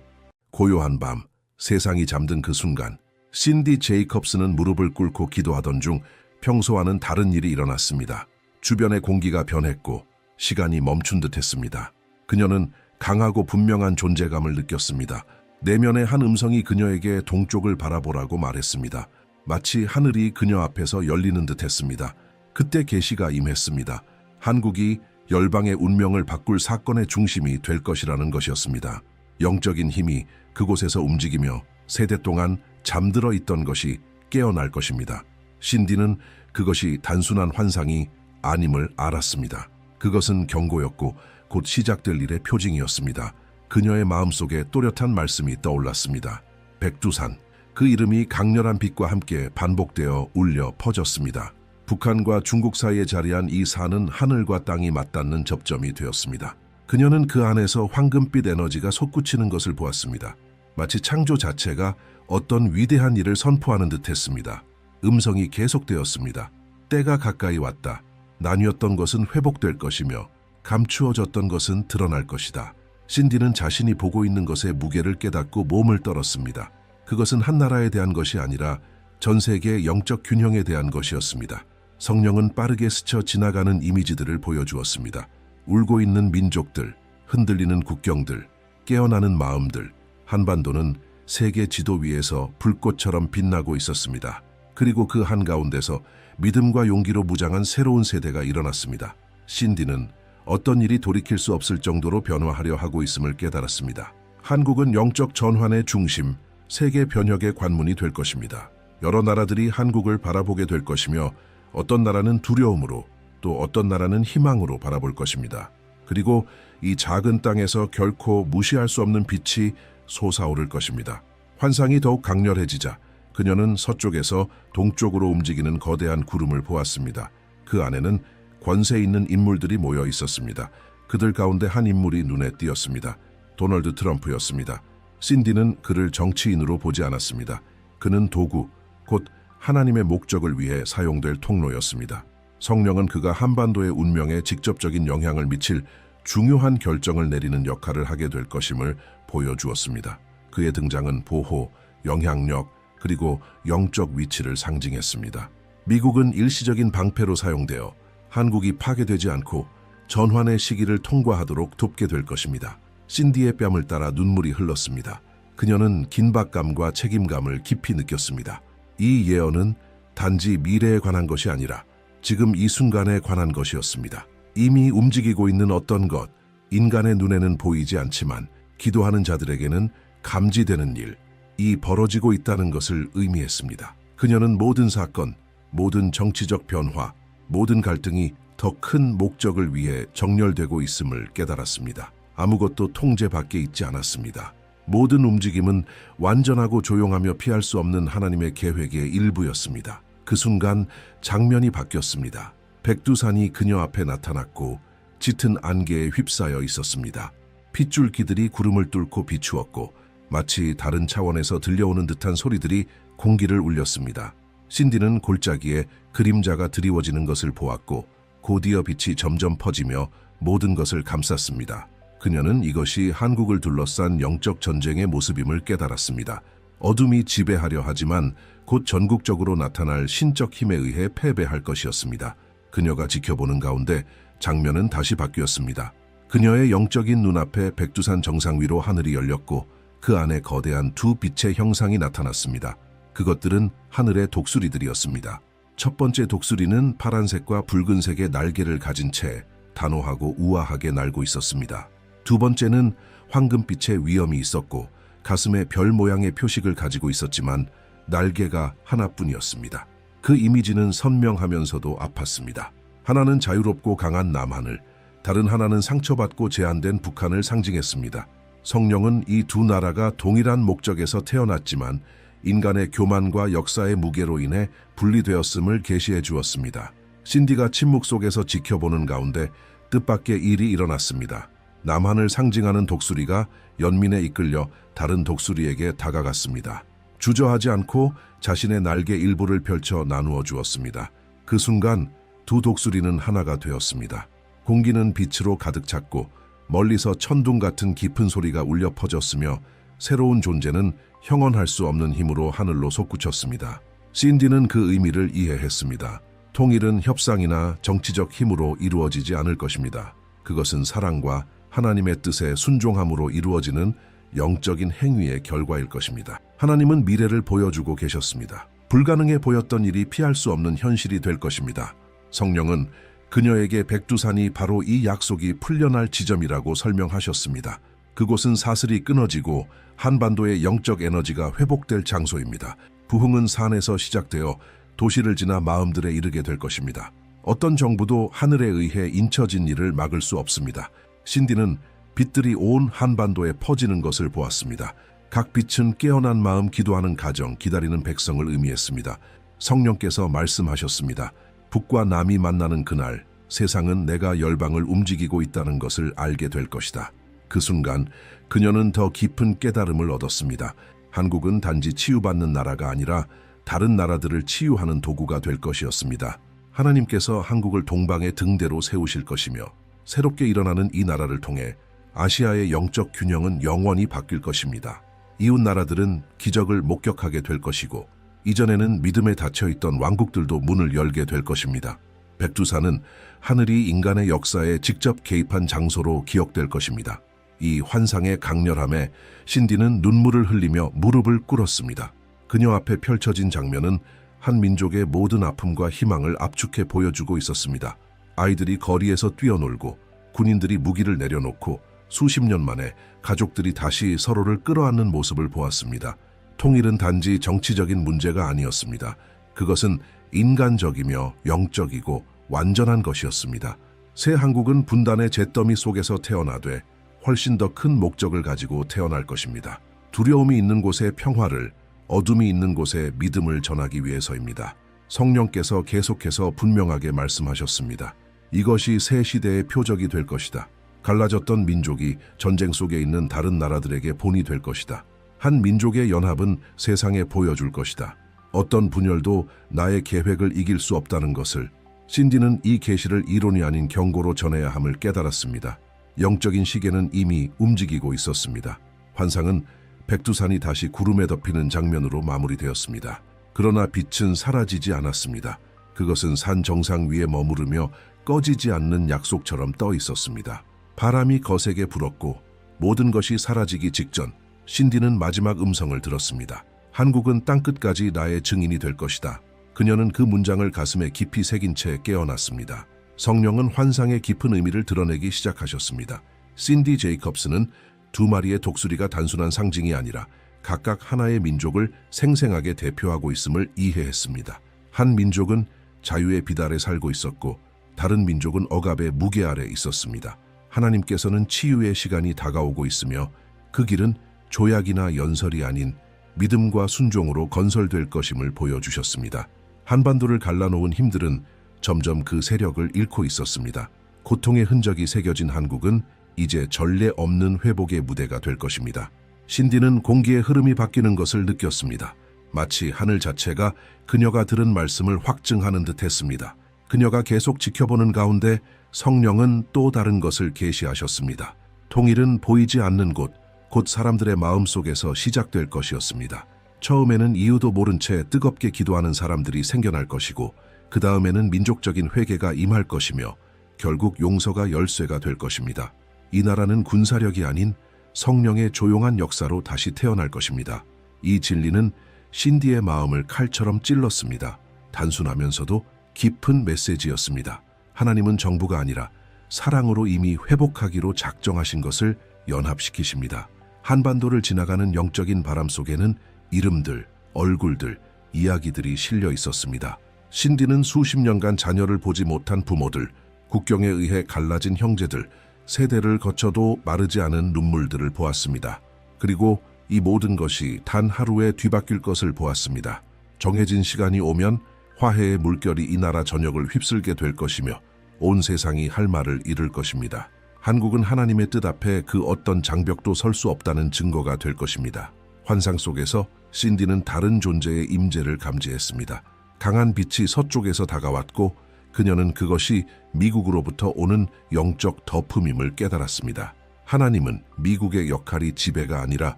고요한 밤, 세상이 잠든 그 순간, 신디 제이컵스는 무릎을 꿇고 기도하던 중 평소와는 다른 일이 일어났습니다. 주변의 공기가 변했고 시간이 멈춘 듯 했습니다. 그녀는 강하고 분명한 존재감을 느꼈습니다. 내면의 한 음성이 그녀에게 동쪽을 바라보라고 말했습니다. 마치 하늘이 그녀 앞에서 열리는 듯 했습니다. 그때 계시가 임했습니다. 한국이 열방의 운명을 바꿀 사건의 중심이 될 것이라는 것이었습니다. 영적인 힘이 그곳에서 움직이며 세대 동안 잠들어 있던 것이 깨어날 것입니다. 신디는 그것이 단순한 환상이 아님을 알았습니다. 그것은 경고였고 곧 시작될 일의 표징이었습니다. 그녀의 마음속에 또렷한 말씀이 떠올랐습니다. 백두산, 그 이름이 강렬한 빛과 함께 반복되어 울려 퍼졌습니다. 북한과 중국 사이에 자리한 이 산은 하늘과 땅이 맞닿는 접점이 되었습니다. 그녀는 그 안에서 황금빛 에너지가 솟구치는 것을 보았습니다. 마치 창조 자체가 어떤 위대한 일을 선포하는 듯했습니다. 음성이 계속되었습니다. 때가 가까이 왔다. 나뉘었던 것은 회복될 것이며 감추어졌던 것은 드러날 것이다. 신디는 자신이 보고 있는 것의 무게를 깨닫고 몸을 떨었습니다. 그것은 한 나라에 대한 것이 아니라 전 세계의 영적 균형에 대한 것이었습니다. 성령은 빠르게 스쳐 지나가는 이미지들을 보여주었습니다. 울고 있는 민족들, 흔들리는 국경들, 깨어나는 마음들, 한반도는 세계 지도 위에서 불꽃처럼 빛나고 있었습니다. 그리고 그 한가운데서 믿음과 용기로 무장한 새로운 세대가 일어났습니다. 신디는 어떤 일이 돌이킬 수 없을 정도로 변화하려 하고 있음을 깨달았습니다. 한국은 영적 전환의 중심, 세계 변혁의 관문이 될 것입니다. 여러 나라들이 한국을 바라보게 될 것이며 어떤 나라는 두려움으로 또 어떤 나라는 희망으로 바라볼 것입니다. 그리고 이 작은 땅에서 결코 무시할 수 없는 빛이 솟아오를 것입니다. 환상이 더욱 강렬해지자 그녀는 서쪽에서 동쪽으로 움직이는 거대한 구름을 보았습니다. 그 안에는 권세 있는 인물들이 모여 있었습니다. 그들 가운데 한 인물이 눈에 띄었습니다. 도널드 트럼프였습니다. 신디는 그를 정치인으로 보지 않았습니다. 그는 도구, 곧 하나님의 목적을 위해 사용될 통로였습니다. 성령은 그가 한반도의 운명에 직접적인 영향을 미칠 중요한 결정을 내리는 역할을 하게 될 것임을 보여주었습니다. 그의 등장은 보호, 영향력, 그리고 영적 위치를 상징했습니다. 미국은 일시적인 방패로 사용되어 한국이 파괴되지 않고 전환의 시기를 통과하도록 돕게 될 것입니다. 신디의 뺨을 따라 눈물이 흘렀습니다. 그녀는 긴박감과 책임감을 깊이 느꼈습니다. 이 예언은 단지 미래에 관한 것이 아니라 지금 이 순간에 관한 것이었습니다. 이미 움직이고 있는 어떤 것, 인간의 눈에는 보이지 않지만 기도하는 자들에게는 감지되는 일이 벌어지고 있다는 것을 의미했습니다. 그녀는 모든 사건, 모든 정치적 변화, 모든 갈등이 더 큰 목적을 위해 정렬되고 있음을 깨달았습니다. 아무것도 통제 밖에 있지 않았습니다. 모든 움직임은 완전하고 조용하며 피할 수 없는 하나님의 계획의 일부였습니다. 그 순간 장면이 바뀌었습니다. 백두산이 그녀 앞에 나타났고 짙은 안개에 휩싸여 있었습니다. 핏줄기들이 구름을 뚫고 비추었고 마치 다른 차원에서 들려오는 듯한 소리들이 공기를 울렸습니다. 신디는 골짜기에 그림자가 드리워지는 것을 보았고 곧이어 빛이 점점 퍼지며 모든 것을 감쌌습니다. 그녀는 이것이 한국을 둘러싼 영적 전쟁의 모습임을 깨달았습니다. 어둠이 지배하려 하지만 곧 전국적으로 나타날 신적 힘에 의해 패배할 것이었습니다. 그녀가 지켜보는 가운데 장면은 다시 바뀌었습니다. 그녀의 영적인 눈앞에 백두산 정상 위로 하늘이 열렸고 그 안에 거대한 두 빛의 형상이 나타났습니다. 그것들은 하늘의 독수리들이었습니다. 첫 번째 독수리는 파란색과 붉은색의 날개를 가진 채 단호하고 우아하게 날고 있었습니다. 두 번째는 황금빛의 위엄이 있었고 가슴에 별 모양의 표식을 가지고 있었지만 날개가 하나뿐이었습니다. 그 이미지는 선명하면서도 아팠습니다. 하나는 자유롭고 강한 남한을, 다른 하나는 상처받고 제한된 북한을 상징했습니다. 성령은 이 두 나라가 동일한 목적에서 태어났지만 인간의 교만과 역사의 무게로 인해 분리되었음을 계시해 주었습니다. 신디가 침묵 속에서 지켜보는 가운데 뜻밖의 일이 일어났습니다. 남한을 상징하는 독수리가 연민에 이끌려 다른 독수리에게 다가갔습니다. 주저하지 않고 자신의 날개 일부를 펼쳐 나누어 주었습니다. 그 순간 두 독수리는 하나가 되었습니다. 공기는 빛으로 가득 찼고 멀리서 천둥 같은 깊은 소리가 울려 퍼졌으며 새로운 존재는 형언할 수 없는 힘으로 하늘로 솟구쳤습니다. 신디는 그 의미를 이해했습니다. 통일은 협상이나 정치적 힘으로 이루어지지 않을 것입니다. 그것은 사랑과 하나님의 뜻에 순종함으로 이루어지는 영적인 행위의 결과일 것입니다. 하나님은 미래를 보여주고 계셨습니다. 불가능해 보였던 일이 피할 수 없는 현실이 될 것입니다. 성령은 그녀에게 백두산이 바로 이 약속이 풀려날 지점이라고 설명하셨습니다. 그곳은 사슬이 끊어지고 한반도의 영적 에너지가 회복될 장소입니다. 부흥은 산에서 시작되어 도시를 지나 마음들에 이르게 될 것입니다. 어떤 정부도 하늘에 의해 인쳐진 일을 막을 수 없습니다. 신디는 빛들이 온 한반도에 퍼지는 것을 보았습니다. 각 빛은 깨어난 마음, 기도하는 가정, 기다리는 백성을 의미했습니다. 성령께서 말씀하셨습니다. 북과 남이 만나는 그날, 세상은 내가 열방을 움직이고 있다는 것을 알게 될 것이다. 그 순간 그녀는 더 깊은 깨달음을 얻었습니다. 한국은 단지 치유받는 나라가 아니라 다른 나라들을 치유하는 도구가 될 것이었습니다. 하나님께서 한국을 동방의 등대로 세우실 것이며 새롭게 일어나는 이 나라를 통해 아시아의 영적 균형은 영원히 바뀔 것입니다. 이웃 나라들은 기적을 목격하게 될 것이고 이전에는 믿음에 닫혀있던 왕국들도 문을 열게 될 것입니다. 백두산은 하늘이 인간의 역사에 직접 개입한 장소로 기억될 것입니다. 이 환상의 강렬함에 신디는 눈물을 흘리며 무릎을 꿇었습니다. 그녀 앞에 펼쳐진 장면은 한 민족의 모든 아픔과 희망을 압축해 보여주고 있었습니다. 아이들이 거리에서 뛰어놀고 군인들이 무기를 내려놓고 수십 년 만에 가족들이 다시 서로를 끌어안는 모습을 보았습니다. 통일은 단지 정치적인 문제가 아니었습니다. 그것은 인간적이며 영적이고 완전한 것이었습니다. 새 한국은 분단의 잿더미 속에서 태어나되 훨씬 더 큰 목적을 가지고 태어날 것입니다. 두려움이 있는 곳에 평화를, 어둠이 있는 곳에 믿음을 전하기 위해서입니다. 성령께서 계속해서 분명하게 말씀하셨습니다. 이것이 새 시대의 표적이 될 것이다. 갈라졌던 민족이 전쟁 속에 있는 다른 나라들에게 본이 될 것이다. 한 민족의 연합은 세상에 보여줄 것이다. 어떤 분열도 나의 계획을 이길 수 없다는 것을. 신디는 이 계시를 이론이 아닌 경고로 전해야 함을 깨달았습니다. 영적인 시계는 이미 움직이고 있었습니다. 환상은 백두산이 다시 구름에 덮이는 장면으로 마무리되었습니다. 그러나 빛은 사라지지 않았습니다. 그것은 산 정상 위에 머무르며 꺼지지 않는 약속처럼 떠 있었습니다. 바람이 거세게 불었고 모든 것이 사라지기 직전 신디는 마지막 음성을 들었습니다. 한국은 땅끝까지 나의 증인이 될 것이다. 그녀는 그 문장을 가슴에 깊이 새긴 채 깨어났습니다. 성령은 환상의 깊은 의미를 드러내기 시작하셨습니다. 신디 제이컵스는 두 마리의 독수리가 단순한 상징이 아니라 각각 하나의 민족을 생생하게 대표하고 있음을 이해했습니다. 한 민족은 자유의 빛 아래 살고 있었고 다른 민족은 억압의 무게 아래 있었습니다. 하나님께서는 치유의 시간이 다가오고 있으며 그 길은 조약이나 연설이 아닌 믿음과 순종으로 건설될 것임을 보여주셨습니다. 한반도를 갈라놓은 힘들은 점점 그 세력을 잃고 있었습니다. 고통의 흔적이 새겨진 한국은 이제 전례 없는 회복의 무대가 될 것입니다. 신디는 공기의 흐름이 바뀌는 것을 느꼈습니다. 마치 하늘 자체가 그녀가 들은 말씀을 확증하는 듯 했습니다. 그녀가 계속 지켜보는 가운데 성령은 또 다른 것을 계시하셨습니다. 통일은 보이지 않는 곳, 곧 사람들의 마음속에서 시작될 것이었습니다. 처음에는 이유도 모른 채 뜨겁게 기도하는 사람들이 생겨날 것이고 그 다음에는 민족적인 회개가 임할 것이며 결국 용서가 열쇠가 될 것입니다. 이 나라는 군사력이 아닌 성령의 조용한 역사로 다시 태어날 것입니다. 이 진리는 신디의 마음을 칼처럼 찔렀습니다. 단순하면서도 깊은 메시지였습니다. 하나님은 정부가 아니라 사랑으로 이미 회복하기로 작정하신 것을 연합시키십니다. 한반도를 지나가는 영적인 바람 속에는 이름들, 얼굴들, 이야기들이 실려 있었습니다. 신디는 수십 년간 자녀를 보지 못한 부모들, 국경에 의해 갈라진 형제들, 세대를 거쳐도 마르지 않은 눈물들을 보았습니다. 그리고 이 모든 것이 단 하루에 뒤바뀔 것을 보았습니다. 정해진 시간이 오면 화해의 물결이 이 나라 전역을 휩쓸게 될 것이며 온 세상이 할 말을 잃을 것입니다. 한국은 하나님의 뜻 앞에 그 어떤 장벽도 설 수 없다는 증거가 될 것입니다. 환상 속에서 신디는 다른 존재의 임재를 감지했습니다. 강한 빛이 서쪽에서 다가왔고 그녀는 그것이 미국으로부터 오는 영적 덮음임을 깨달았습니다. 하나님은 미국의 역할이 지배가 아니라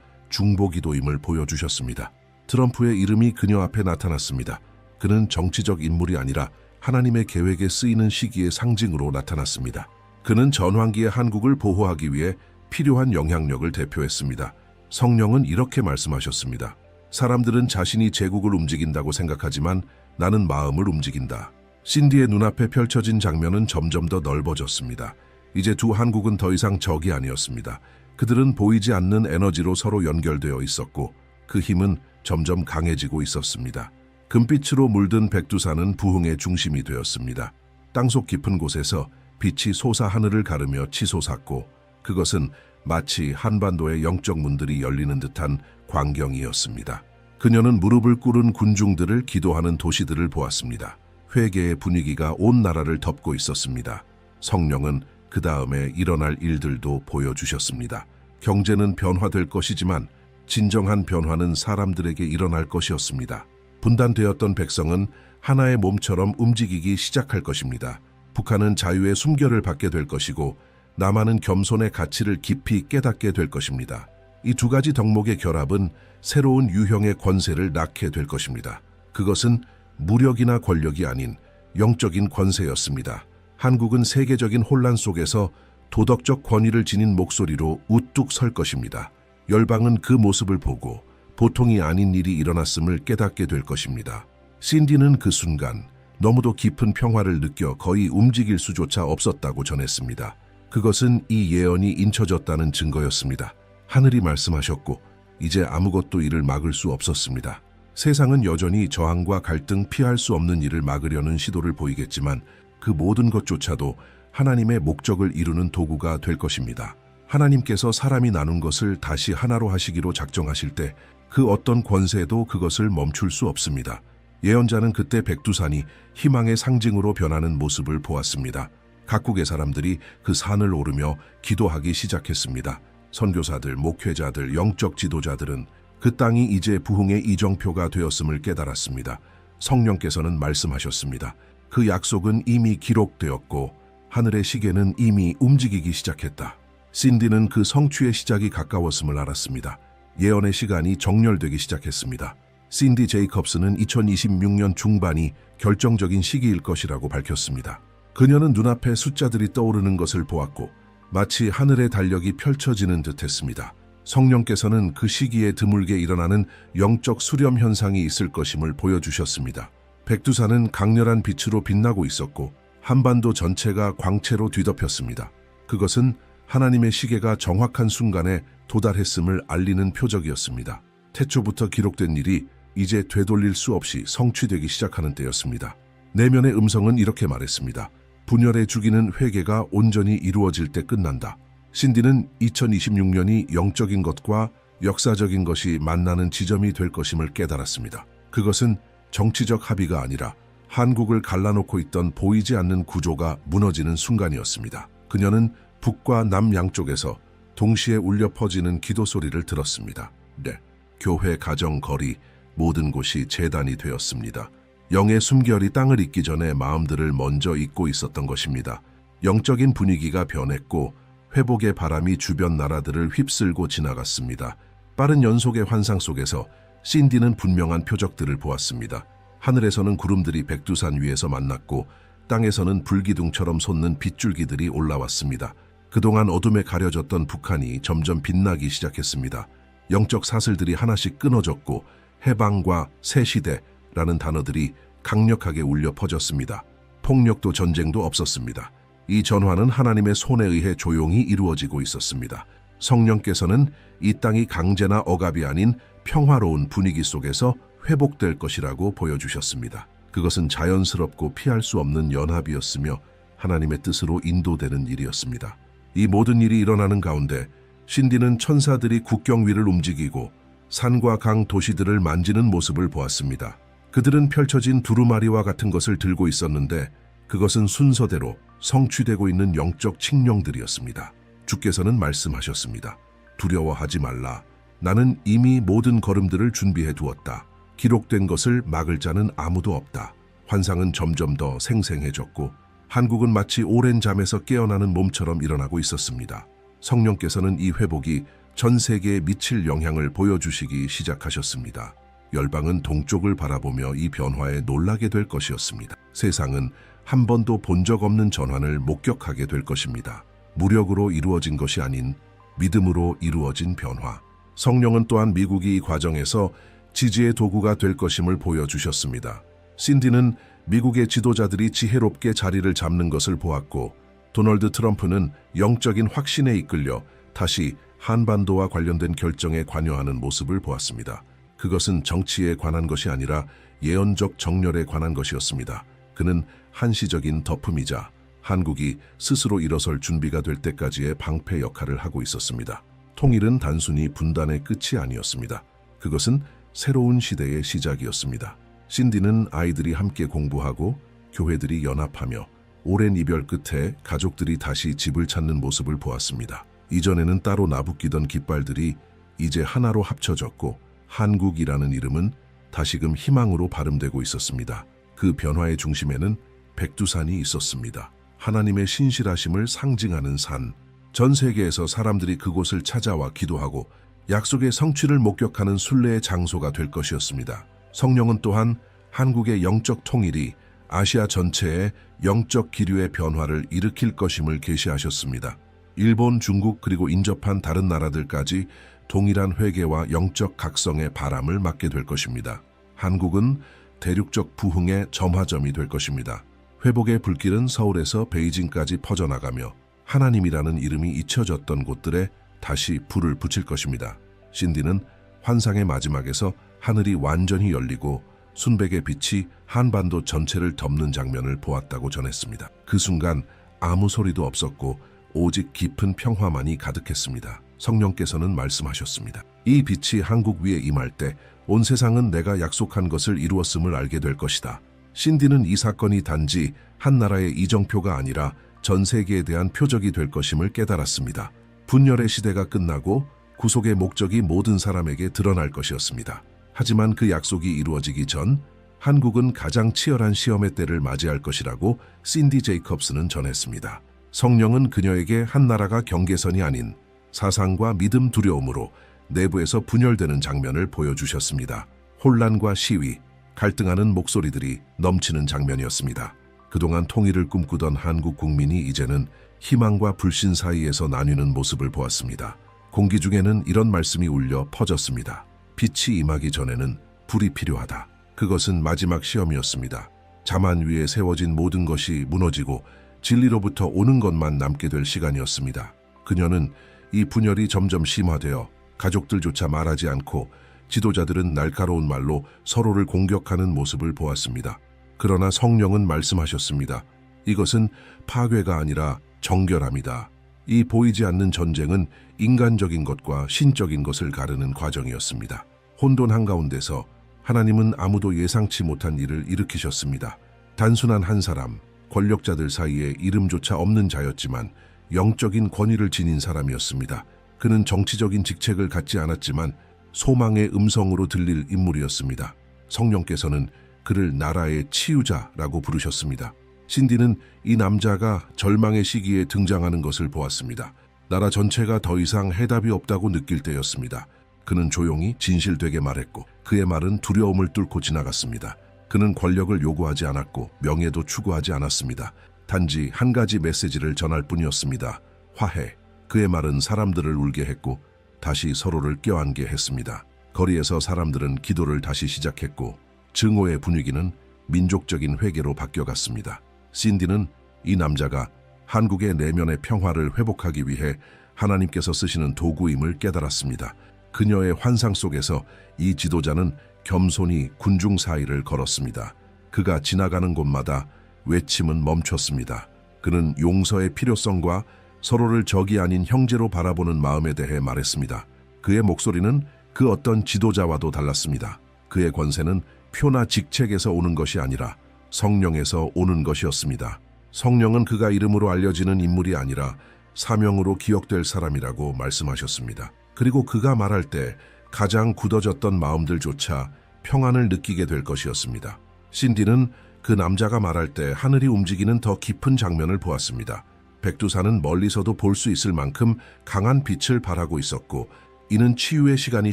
중보기도임을 보여주셨습니다. 트럼프의 이름이 그녀 앞에 나타났습니다. 그는 정치적 인물이 아니라 하나님의 계획에 쓰이는 시기의 상징으로 나타났습니다. 그는 전환기의 한국을 보호하기 위해 필요한 영향력을 대표했습니다. 성령은 이렇게 말씀하셨습니다. 사람들은 자신이 제국을 움직인다고 생각하지만 나는 마음을 움직인다. 신디의 눈앞에 펼쳐진 장면은 점점 더 넓어졌습니다. 이제 두 한국은 더 이상 적이 아니었습니다. 그들은 보이지 않는 에너지로 서로 연결되어 있었고 그 힘은 점점 강해지고 있었습니다. 금빛으로 물든 백두산은 부흥의 중심이 되었습니다. 땅속 깊은 곳에서 빛이 솟아 하늘을 가르며 치솟았고 그것은 마치 한반도의 영적 문들이 열리는 듯한 광경이었습니다. 그녀는 무릎을 꿇은 군중들을 기도하는 도시들을 보았습니다. 회개의 분위기가 온 나라를 덮고 있었습니다. 성령은 그 다음에 일어날 일들도 보여주셨습니다. 경제는 변화될 것이지만 진정한 변화는 사람들에게 일어날 것이었습니다. 분단되었던 백성은 하나의 몸처럼 움직이기 시작할 것입니다. 북한은 자유의 숨결을 받게 될 것이고 남한은 겸손의 가치를 깊이 깨닫게 될 것입니다. 이 두 가지 덕목의 결합은 새로운 유형의 권세를 낳게 될 것입니다. 그것은 무력이나 권력이 아닌 영적인 권세였습니다. 한국은 세계적인 혼란 속에서 도덕적 권위를 지닌 목소리로 우뚝 설 것입니다. 열방은 그 모습을 보고 보통이 아닌 일이 일어났음을 깨닫게 될 것입니다. 신디는 그 순간 너무도 깊은 평화를 느껴 거의 움직일 수조차 없었다고 전했습니다. 그것은 이 예언이 인쳐졌다는 증거였습니다. 하늘이 말씀하셨고 이제 아무것도 이를 막을 수 없었습니다. 세상은 여전히 저항과 갈등, 피할 수 없는 일을 막으려는 시도를 보이겠지만 그 모든 것조차도 하나님의 목적을 이루는 도구가 될 것입니다. 하나님께서 사람이 나눈 것을 다시 하나로 하시기로 작정하실 때 그 어떤 권세도 그것을 멈출 수 없습니다. 예언자는 그때 백두산이 희망의 상징으로 변하는 모습을 보았습니다. 각국의 사람들이 그 산을 오르며 기도하기 시작했습니다. 선교사들, 목회자들, 영적 지도자들은 그 땅이 이제 부흥의 이정표가 되었음을 깨달았습니다. 성령께서는 말씀하셨습니다. 그 약속은 이미 기록되었고 하늘의 시계는 이미 움직이기 시작했다. 신디는 그 성취의 시작이 가까웠음을 알았습니다. 예언의 시간이 정렬되기 시작했습니다. 신디 제이컵스는 2026년 중반이 결정적인 시기일 것이라고 밝혔습니다. 그녀는 눈앞에 숫자들이 떠오르는 것을 보았고 마치 하늘의 달력이 펼쳐지는 듯했습니다. 성령께서는 그 시기에 드물게 일어나는 영적 수렴 현상이 있을 것임을 보여주셨습니다. 백두산은 강렬한 빛으로 빛나고 있었고 한반도 전체가 광채로 뒤덮였습니다. 그것은 하나님의 시계가 정확한 순간에 도달했음을 알리는 표적이었습니다. 태초부터 기록된 일이 이제 되돌릴 수 없이 성취되기 시작하는 때였습니다. 내면의 음성은 이렇게 말했습니다. 분열의 주기는 회개가 온전히 이루어질 때 끝난다. 신디는 2026년이 영적인 것과 역사적인 것이 만나는 지점이 될 것임을 깨달았습니다. 그것은 정치적 합의가 아니라 한국을 갈라놓고 있던 보이지 않는 구조가 무너지는 순간이었습니다. 그녀는 북과 남 양쪽에서 동시에 울려 퍼지는 기도 소리를 들었습니다. 네, 교회, 가정, 거리, 모든 곳이 제단이 되었습니다. 영의 숨결이 땅을 잇기 전에 마음들을 먼저 잇고 있었던 것입니다. 영적인 분위기가 변했고 회복의 바람이 주변 나라들을 휩쓸고 지나갔습니다. 빠른 연속의 환상 속에서 신디는 분명한 표적들을 보았습니다. 하늘에서는 구름들이 백두산 위에서 만났고 땅에서는 불기둥처럼 솟는 빗줄기들이 올라왔습니다. 그동안 어둠에 가려졌던 북한이 점점 빛나기 시작했습니다. 영적 사슬들이 하나씩 끊어졌고 해방과 새 시대라는 단어들이 강력하게 울려 퍼졌습니다. 폭력도 전쟁도 없었습니다. 이 전환은 하나님의 손에 의해 조용히 이루어지고 있었습니다. 성령께서는 이 땅이 강제나 억압이 아닌 평화로운 분위기 속에서 회복될 것이라고 보여주셨습니다. 그것은 자연스럽고 피할 수 없는 연합이었으며 하나님의 뜻으로 인도되는 일이었습니다. 이 모든 일이 일어나는 가운데 신디는 천사들이 국경 위를 움직이고 산과 강, 도시들을 만지는 모습을 보았습니다. 그들은 펼쳐진 두루마리와 같은 것을 들고 있었는데 그것은 순서대로 성취되고 있는 영적 칙령들이었습니다. 주께서는 말씀하셨습니다. 두려워하지 말라. 나는 이미 모든 걸음들을 준비해 두었다. 기록된 것을 막을 자는 아무도 없다. 환상은 점점 더 생생해졌고 한국은 마치 오랜 잠에서 깨어나는 몸처럼 일어나고 있었습니다. 성령께서는 이 회복이 전 세계에 미칠 영향을 보여주시기 시작하셨습니다. 열방은 동쪽을 바라보며 이 변화에 놀라게 될 것이었습니다. 세상은 한 번도 본 적 없는 전환을 목격하게 될 것입니다. 무력으로 이루어진 것이 아닌 믿음으로 이루어진 변화. 성령은 또한 미국이 이 과정에서 지지의 도구가 될 것임을 보여주셨습니다. 신디는 미국의 지도자들이 지혜롭게 자리를 잡는 것을 보았고 도널드 트럼프는 영적인 확신에 이끌려 다시 한반도와 관련된 결정에 관여하는 모습을 보았습니다. 그것은 정치에 관한 것이 아니라 예언적 정렬에 관한 것이었습니다. 그는 한시적인 덮음이자 한국이 스스로 일어설 준비가 될 때까지의 방패 역할을 하고 있었습니다. 통일은 단순히 분단의 끝이 아니었습니다. 그것은 새로운 시대의 시작이었습니다. 신디는 아이들이 함께 공부하고 교회들이 연합하며 오랜 이별 끝에 가족들이 다시 집을 찾는 모습을 보았습니다. 이전에는 따로 나부끼던 깃발들이 이제 하나로 합쳐졌고 한국이라는 이름은 다시금 희망으로 발음되고 있었습니다. 그 변화의 중심에는 백두산이 있었습니다. 하나님의 신실하심을 상징하는 산. 전 세계에서 사람들이 그곳을 찾아와 기도하고 약속의 성취를 목격하는 순례의 장소가 될 것이었습니다. 성령은 또한 한국의 영적 통일이 아시아 전체에 영적 기류의 변화를 일으킬 것임을 계시하셨습니다. 일본, 중국 그리고 인접한 다른 나라들까지 동일한 회개와 영적 각성의 바람을 맞게 될 것입니다. 한국은 대륙적 부흥의 점화점이 될 것입니다. 회복의 불길은 서울에서 베이징까지 퍼져나가며 하나님이라는 이름이 잊혀졌던 곳들에 다시 불을 붙일 것입니다. 신디는 환상의 마지막에서 하늘이 완전히 열리고 순백의 빛이 한반도 전체를 덮는 장면을 보았다고 전했습니다. 그 순간 아무 소리도 없었고 오직 깊은 평화만이 가득했습니다. 성령께서는 말씀하셨습니다. 이 빛이 한국 위에 임할 때 온 세상은 내가 약속한 것을 이루었음을 알게 될 것이다. 신디는 이 사건이 단지 한 나라의 이정표가 아니라 전 세계에 대한 표적이 될 것임을 깨달았습니다. 분열의 시대가 끝나고 구속의 목적이 모든 사람에게 드러날 것이었습니다. 하지만 그 약속이 이루어지기 전 한국은 가장 치열한 시험의 때를 맞이할 것이라고 신디 제이컵스는 전했습니다. 성령은 그녀에게 한 나라가 경계선이 아닌 사상과 믿음, 두려움으로 내부에서 분열되는 장면을 보여주셨습니다. 혼란과 시위, 갈등하는 목소리들이 넘치는 장면이었습니다. 그동안 통일을 꿈꾸던 한국 국민이 이제는 희망과 불신 사이에서 나뉘는 모습을 보았습니다. 공기 중에는 이런 말씀이 울려 퍼졌습니다. 빛이 임하기 전에는 불이 필요하다. 그것은 마지막 시험이었습니다. 자만 위에 세워진 모든 것이 무너지고 진리로부터 오는 것만 남게 될 시간이었습니다. 그녀는 이 분열이 점점 심화되어 가족들조차 말하지 않고 지도자들은 날카로운 말로 서로를 공격하는 모습을 보았습니다. 그러나 성령은 말씀하셨습니다. 이것은 파괴가 아니라 정결함이다. 이 보이지 않는 전쟁은 인간적인 것과 신적인 것을 가르는 과정이었습니다. 혼돈 한가운데서 하나님은 아무도 예상치 못한 일을 일으키셨습니다. 단순한 한 사람, 권력자들 사이에 이름조차 없는 자였지만 영적인 권위를 지닌 사람이었습니다. 그는 정치적인 직책을 갖지 않았지만 소망의 음성으로 들릴 인물이었습니다. 성령께서는 그를 나라의 치유자라고 부르셨습니다. 신디는 이 남자가 절망의 시기에 등장하는 것을 보았습니다. 나라 전체가 더 이상 해답이 없다고 느낄 때였습니다. 그는 조용히 진실되게 말했고 그의 말은 두려움을 뚫고 지나갔습니다. 그는 권력을 요구하지 않았고 명예도 추구하지 않았습니다. 단지 한 가지 메시지를 전할 뿐이었습니다. 화해. 그의 말은 사람들을 울게 했고 다시 서로를 껴안게 했습니다. 거리에서 사람들은 기도를 다시 시작했고 증오의 분위기는 민족적인 회개로 바뀌어갔습니다. 신디는 이 남자가 한국의 내면의 평화를 회복하기 위해 하나님께서 쓰시는 도구임을 깨달았습니다. 그녀의 환상 속에서 이 지도자는 겸손히 군중 사이를 걸었습니다. 그가 지나가는 곳마다 외침은 멈췄습니다. 그는 용서의 필요성과 서로를 적이 아닌 형제로 바라보는 마음에 대해 말했습니다. 그의 목소리는 그 어떤 지도자와도 달랐습니다. 그의 권세는 표나 직책에서 오는 것이 아니라 성령에서 오는 것이었습니다. 성령은 그가 이름으로 알려지는 인물이 아니라 사명으로 기억될 사람이라고 말씀하셨습니다. 그리고 그가 말할 때 가장 굳어졌던 마음들조차 평안을 느끼게 될 것이었습니다. 신디는 그 남자가 말할 때 하늘이 움직이는 더 깊은 장면을 보았습니다. 백두산은 멀리서도 볼 수 있을 만큼 강한 빛을 발하고 있었고 이는 치유의 시간이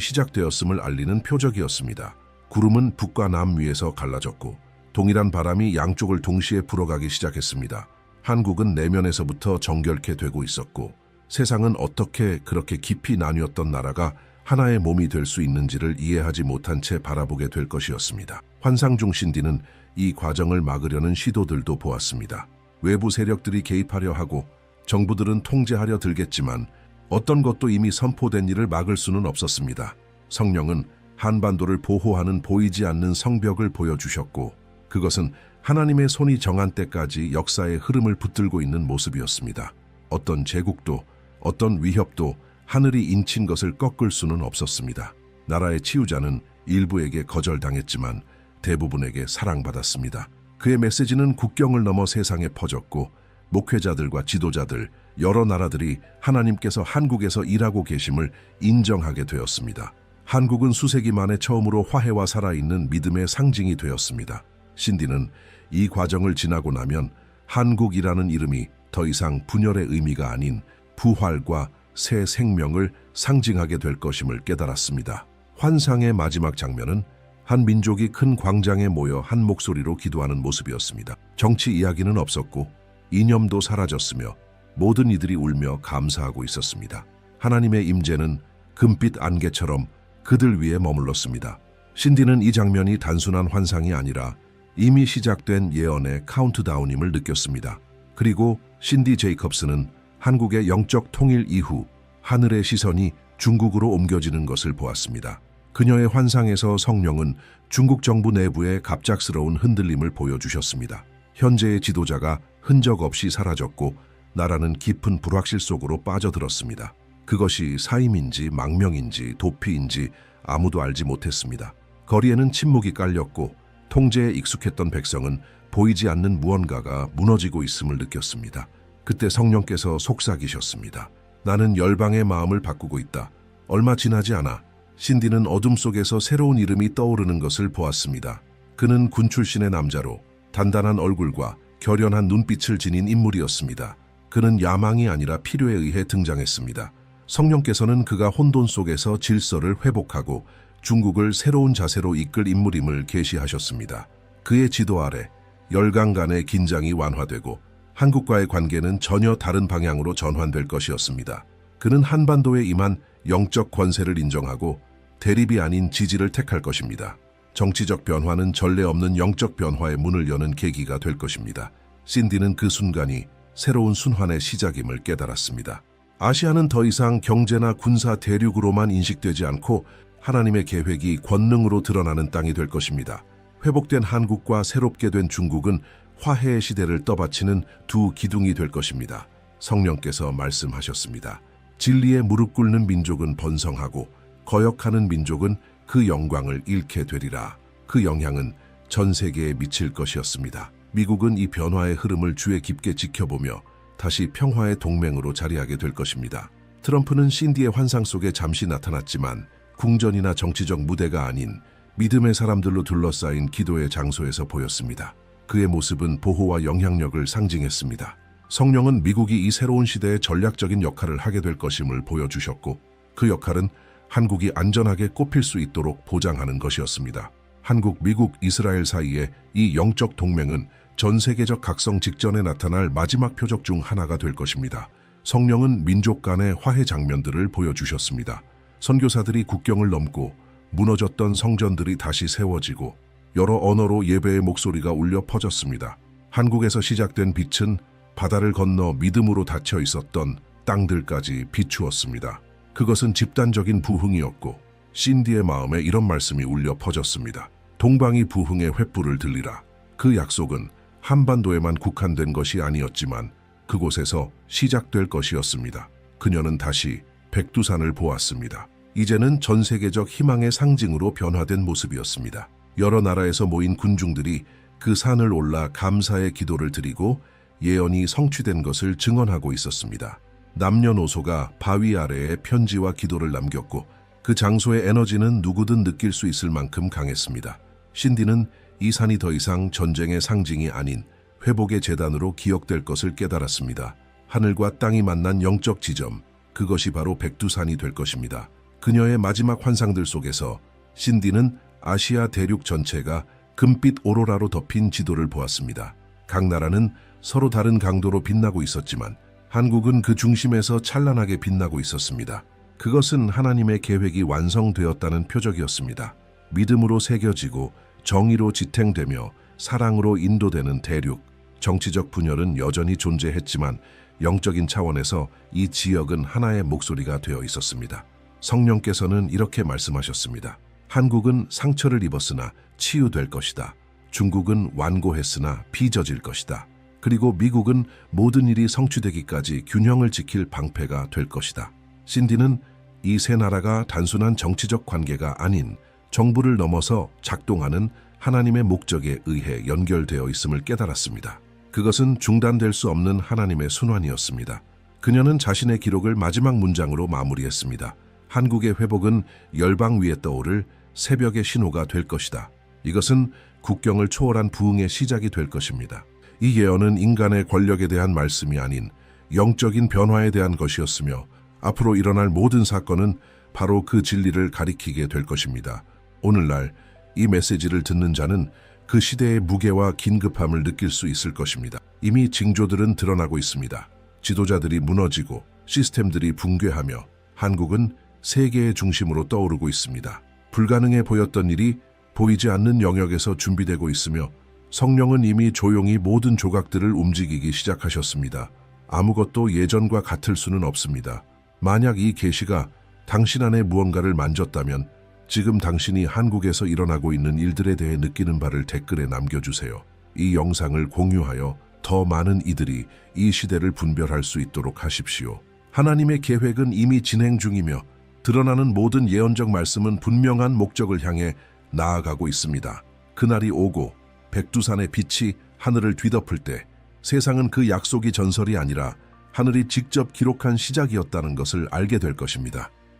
시작되었음을 알리는 표적이었습니다. 구름은 북과 남 위에서 갈라졌고 동일한 바람이 양쪽을 동시에 불어가기 시작했습니다. 한국은 내면에서부터 정결케 되고 있었고 세상은 어떻게 그렇게 깊이 나뉘었던 나라가 하나의 몸이 될 수 있는지를 이해하지 못한 채 바라보게 될 것이었습니다. 환상 중 신디는 이 과정을 막으려는 시도들도 보았습니다. 외부 세력들이 개입하려 하고 정부들은 통제하려 들겠지만 어떤 것도 이미 선포된 일을 막을 수는 없었습니다. 성령은 한반도를 보호하는 보이지 않는 성벽을 보여주셨고 그것은 하나님의 손이 정한 때까지 역사의 흐름을 붙들고 있는 모습이었습니다. 어떤 제국도 어떤 위협도 하늘이 인친 것을 꺾을 수는 없었습니다. 나라의 치유자는 일부에게 거절당했지만 대부분에게 사랑받았습니다. 그의 메시지는 국경을 넘어 세상에 퍼졌고 목회자들과 지도자들, 여러 나라들이 하나님께서 한국에서 일하고 계심을 인정하게 되었습니다. 한국은 수세기 만에 처음으로 화해와 살아있는 믿음의 상징이 되었습니다. 신디는 이 과정을 지나고 나면 한국이라는 이름이 더 이상 분열의 의미가 아닌 부활과 새 생명을 상징하게 될 것임을 깨달았습니다. 환상의 마지막 장면은 한 민족이 큰 광장에 모여 한 목소리로 기도하는 모습이었습니다. 정치 이야기는 없었고 이념도 사라졌으며 모든 이들이 울며 감사하고 있었습니다. 하나님의 임재는 금빛 안개처럼 그들 위에 머물렀습니다. 신디는 이 장면이 단순한 환상이 아니라 이미 시작된 예언의 카운트다운임을 느꼈습니다. 그리고 신디 제이컵스는 한국의 영적 통일 이후 하늘의 시선이 중국으로 옮겨지는 것을 보았습니다. 그녀의 환상에서 성령은 중국 정부 내부의 갑작스러운 흔들림을 보여주셨습니다. 현재의 지도자가 흔적 없이 사라졌고 나라는 깊은 불확실 속으로 빠져들었습니다. 그것이 사임인지 망명인지 도피인지 아무도 알지 못했습니다. 거리에는 침묵이 깔렸고 통제에 익숙했던 백성은 보이지 않는 무언가가 무너지고 있음을 느꼈습니다. 그때 성령께서 속삭이셨습니다. 나는 열방의 마음을 바꾸고 있다. 얼마 지나지 않아 신디는 어둠 속에서 새로운 이름이 떠오르는 것을 보았습니다. 그는 군 출신의 남자로 단단한 얼굴과 결연한 눈빛을 지닌 인물이었습니다. 그는 야망이 아니라 필요에 의해 등장했습니다. 성령께서는 그가 혼돈 속에서 질서를 회복하고 중국을 새로운 자세로 이끌 인물임을 계시하셨습니다. 그의 지도 아래 열강 간의 긴장이 완화되고 한국과의 관계는 전혀 다른 방향으로 전환될 것이었습니다. 그는 한반도에 임한 영적 권세를 인정하고 대립이 아닌 지지를 택할 것입니다. 정치적 변화는 전례 없는 영적 변화의 문을 여는 계기가 될 것입니다. 신디는 그 순간이 새로운 순환의 시작임을 깨달았습니다. 아시아는 더 이상 경제나 군사 대륙으로만 인식되지 않고 하나님의 계획이 권능으로 드러나는 땅이 될 것입니다. 회복된 한국과 새롭게 된 중국은 화해의 시대를 떠받치는 두 기둥이 될 것입니다. 성령께서 말씀하셨습니다. 진리에 무릎 꿇는 민족은 번성하고 거역하는 민족은 그 영광을 잃게 되리라. 그 영향은 전 세계에 미칠 것이었습니다. 미국은 이 변화의 흐름을 주의 깊게 지켜보며 다시 평화의 동맹으로 자리하게 될 것입니다. 트럼프는 신디의 환상 속에 잠시 나타났지만 궁전이나 정치적 무대가 아닌 믿음의 사람들로 둘러싸인 기도의 장소에서 보였습니다. 그의 모습은 보호와 영향력을 상징했습니다. 성령은 미국이 이 새로운 시대에 전략적인 역할을 하게 될 것임을 보여주셨고 그 역할은 한국이 안전하게 꼽힐 수 있도록 보장하는 것이었습니다. 한국, 미국, 이스라엘 사이의 이 영적 동맹은 전 세계적 각성 직전에 나타날 마지막 표적 중 하나가 될 것입니다. 성령은 민족 간의 화해 장면들을 보여주셨습니다. 선교사들이 국경을 넘고 무너졌던 성전들이 다시 세워지고 여러 언어로 예배의 목소리가 울려 퍼졌습니다. 한국에서 시작된 빛은 바다를 건너 믿음으로 닫혀 있었던 땅들까지 비추었습니다. 그것은 집단적인 부흥이었고 신디의 마음에 이런 말씀이 울려 퍼졌습니다. 동방이 부흥의 횃불을 들리라. 그 약속은 한반도에만 국한된 것이 아니었지만 그곳에서 시작될 것이었습니다. 그녀는 다시 백두산을 보았습니다. 이제는 전 세계적 희망의 상징으로 변화된 모습이었습니다. 여러 나라에서 모인 군중들이 그 산을 올라 감사의 기도를 드리고 예언이 성취된 것을 증언하고 있었습니다. 남녀노소가 바위 아래에 편지와 기도를 남겼고 그 장소의 에너지는 누구든 느낄 수 있을 만큼 강했습니다. 신디는 이 산이 더 이상 전쟁의 상징이 아닌 회복의 재단으로 기억될 것을 깨달았습니다. 하늘과 땅이 만난 영적 지점, 그것이 바로 백두산이 될 것입니다. 그녀의 마지막 환상들 속에서 신디는 아시아 대륙 전체가 금빛 오로라로 덮인 지도를 보았습니다. 각 나라는 서로 다른 강도로 빛나고 있었지만 한국은 그 중심에서 찬란하게 빛나고 있었습니다. 그것은 하나님의 계획이 완성되었다는 표적이었습니다. 믿음으로 새겨지고 정의로 지탱되며 사랑으로 인도되는 대륙. 정치적 분열은 여전히 존재했지만 영적인 차원에서 이 지역은 하나의 목소리가 되어 있었습니다. 성령께서는 이렇게 말씀하셨습니다. 한국은 상처를 입었으나 치유될 것이다. 중국은 완고했으나 빚어질 것이다. 그리고 미국은 모든 일이 성취되기까지 균형을 지킬 방패가 될 것이다. 신디는 이 세 나라가 단순한 정치적 관계가 아닌 정부를 넘어서 작동하는 하나님의 목적에 의해 연결되어 있음을 깨달았습니다. 그것은 중단될 수 없는 하나님의 순환이었습니다. 그녀는 자신의 기록을 마지막 문장으로 마무리했습니다. 한국의 회복은 열방 위에 떠오를 새벽의 신호가 될 것이다. 이것은 국경을 초월한 부흥의 시작이 될 것입니다. 이 예언은 인간의 권력에 대한 말씀이 아닌 영적인 변화에 대한 것이었으며 앞으로 일어날 모든 사건은 바로 그 진리를 가리키게 될 것입니다. 오늘날 이 메시지를 듣는 자는 그 시대의 무게와 긴급함을 느낄 수 있을 것입니다. 이미 징조들은 드러나고 있습니다. 지도자들이 무너지고 시스템들이 붕괴하며 한국은 세계의 중심으로 떠오르고 있습니다. 불가능해 보였던 일이 보이지 않는 영역에서 준비되고 있으며 성령은 이미 조용히 모든 조각들을 움직이기 시작하셨습니다. 아무것도 예전과 같을 수는 없습니다. 만약 이 계시가 당신 안에 무언가를 만졌다면 지금 당신이 한국에서 일어나고 있는 일들에 대해 느끼는 바를 댓글에 남겨주세요. 이 영상을 공유하여 더 많은 이들이 이 시대를 분별할 수 있도록 하십시오. 하나님의 계획은 이미 진행 중이며 드러나는 모든 예언적 말씀은 분명한 목적을 향해 나아가고 있습니다. 그날이 오고 백두산의 빛이 하늘을 뒤덮을 때 세상은 그 약속이 전설이 아니라 하늘이 직접 기록한 시작이었다는 것을 알게 될 것입니다.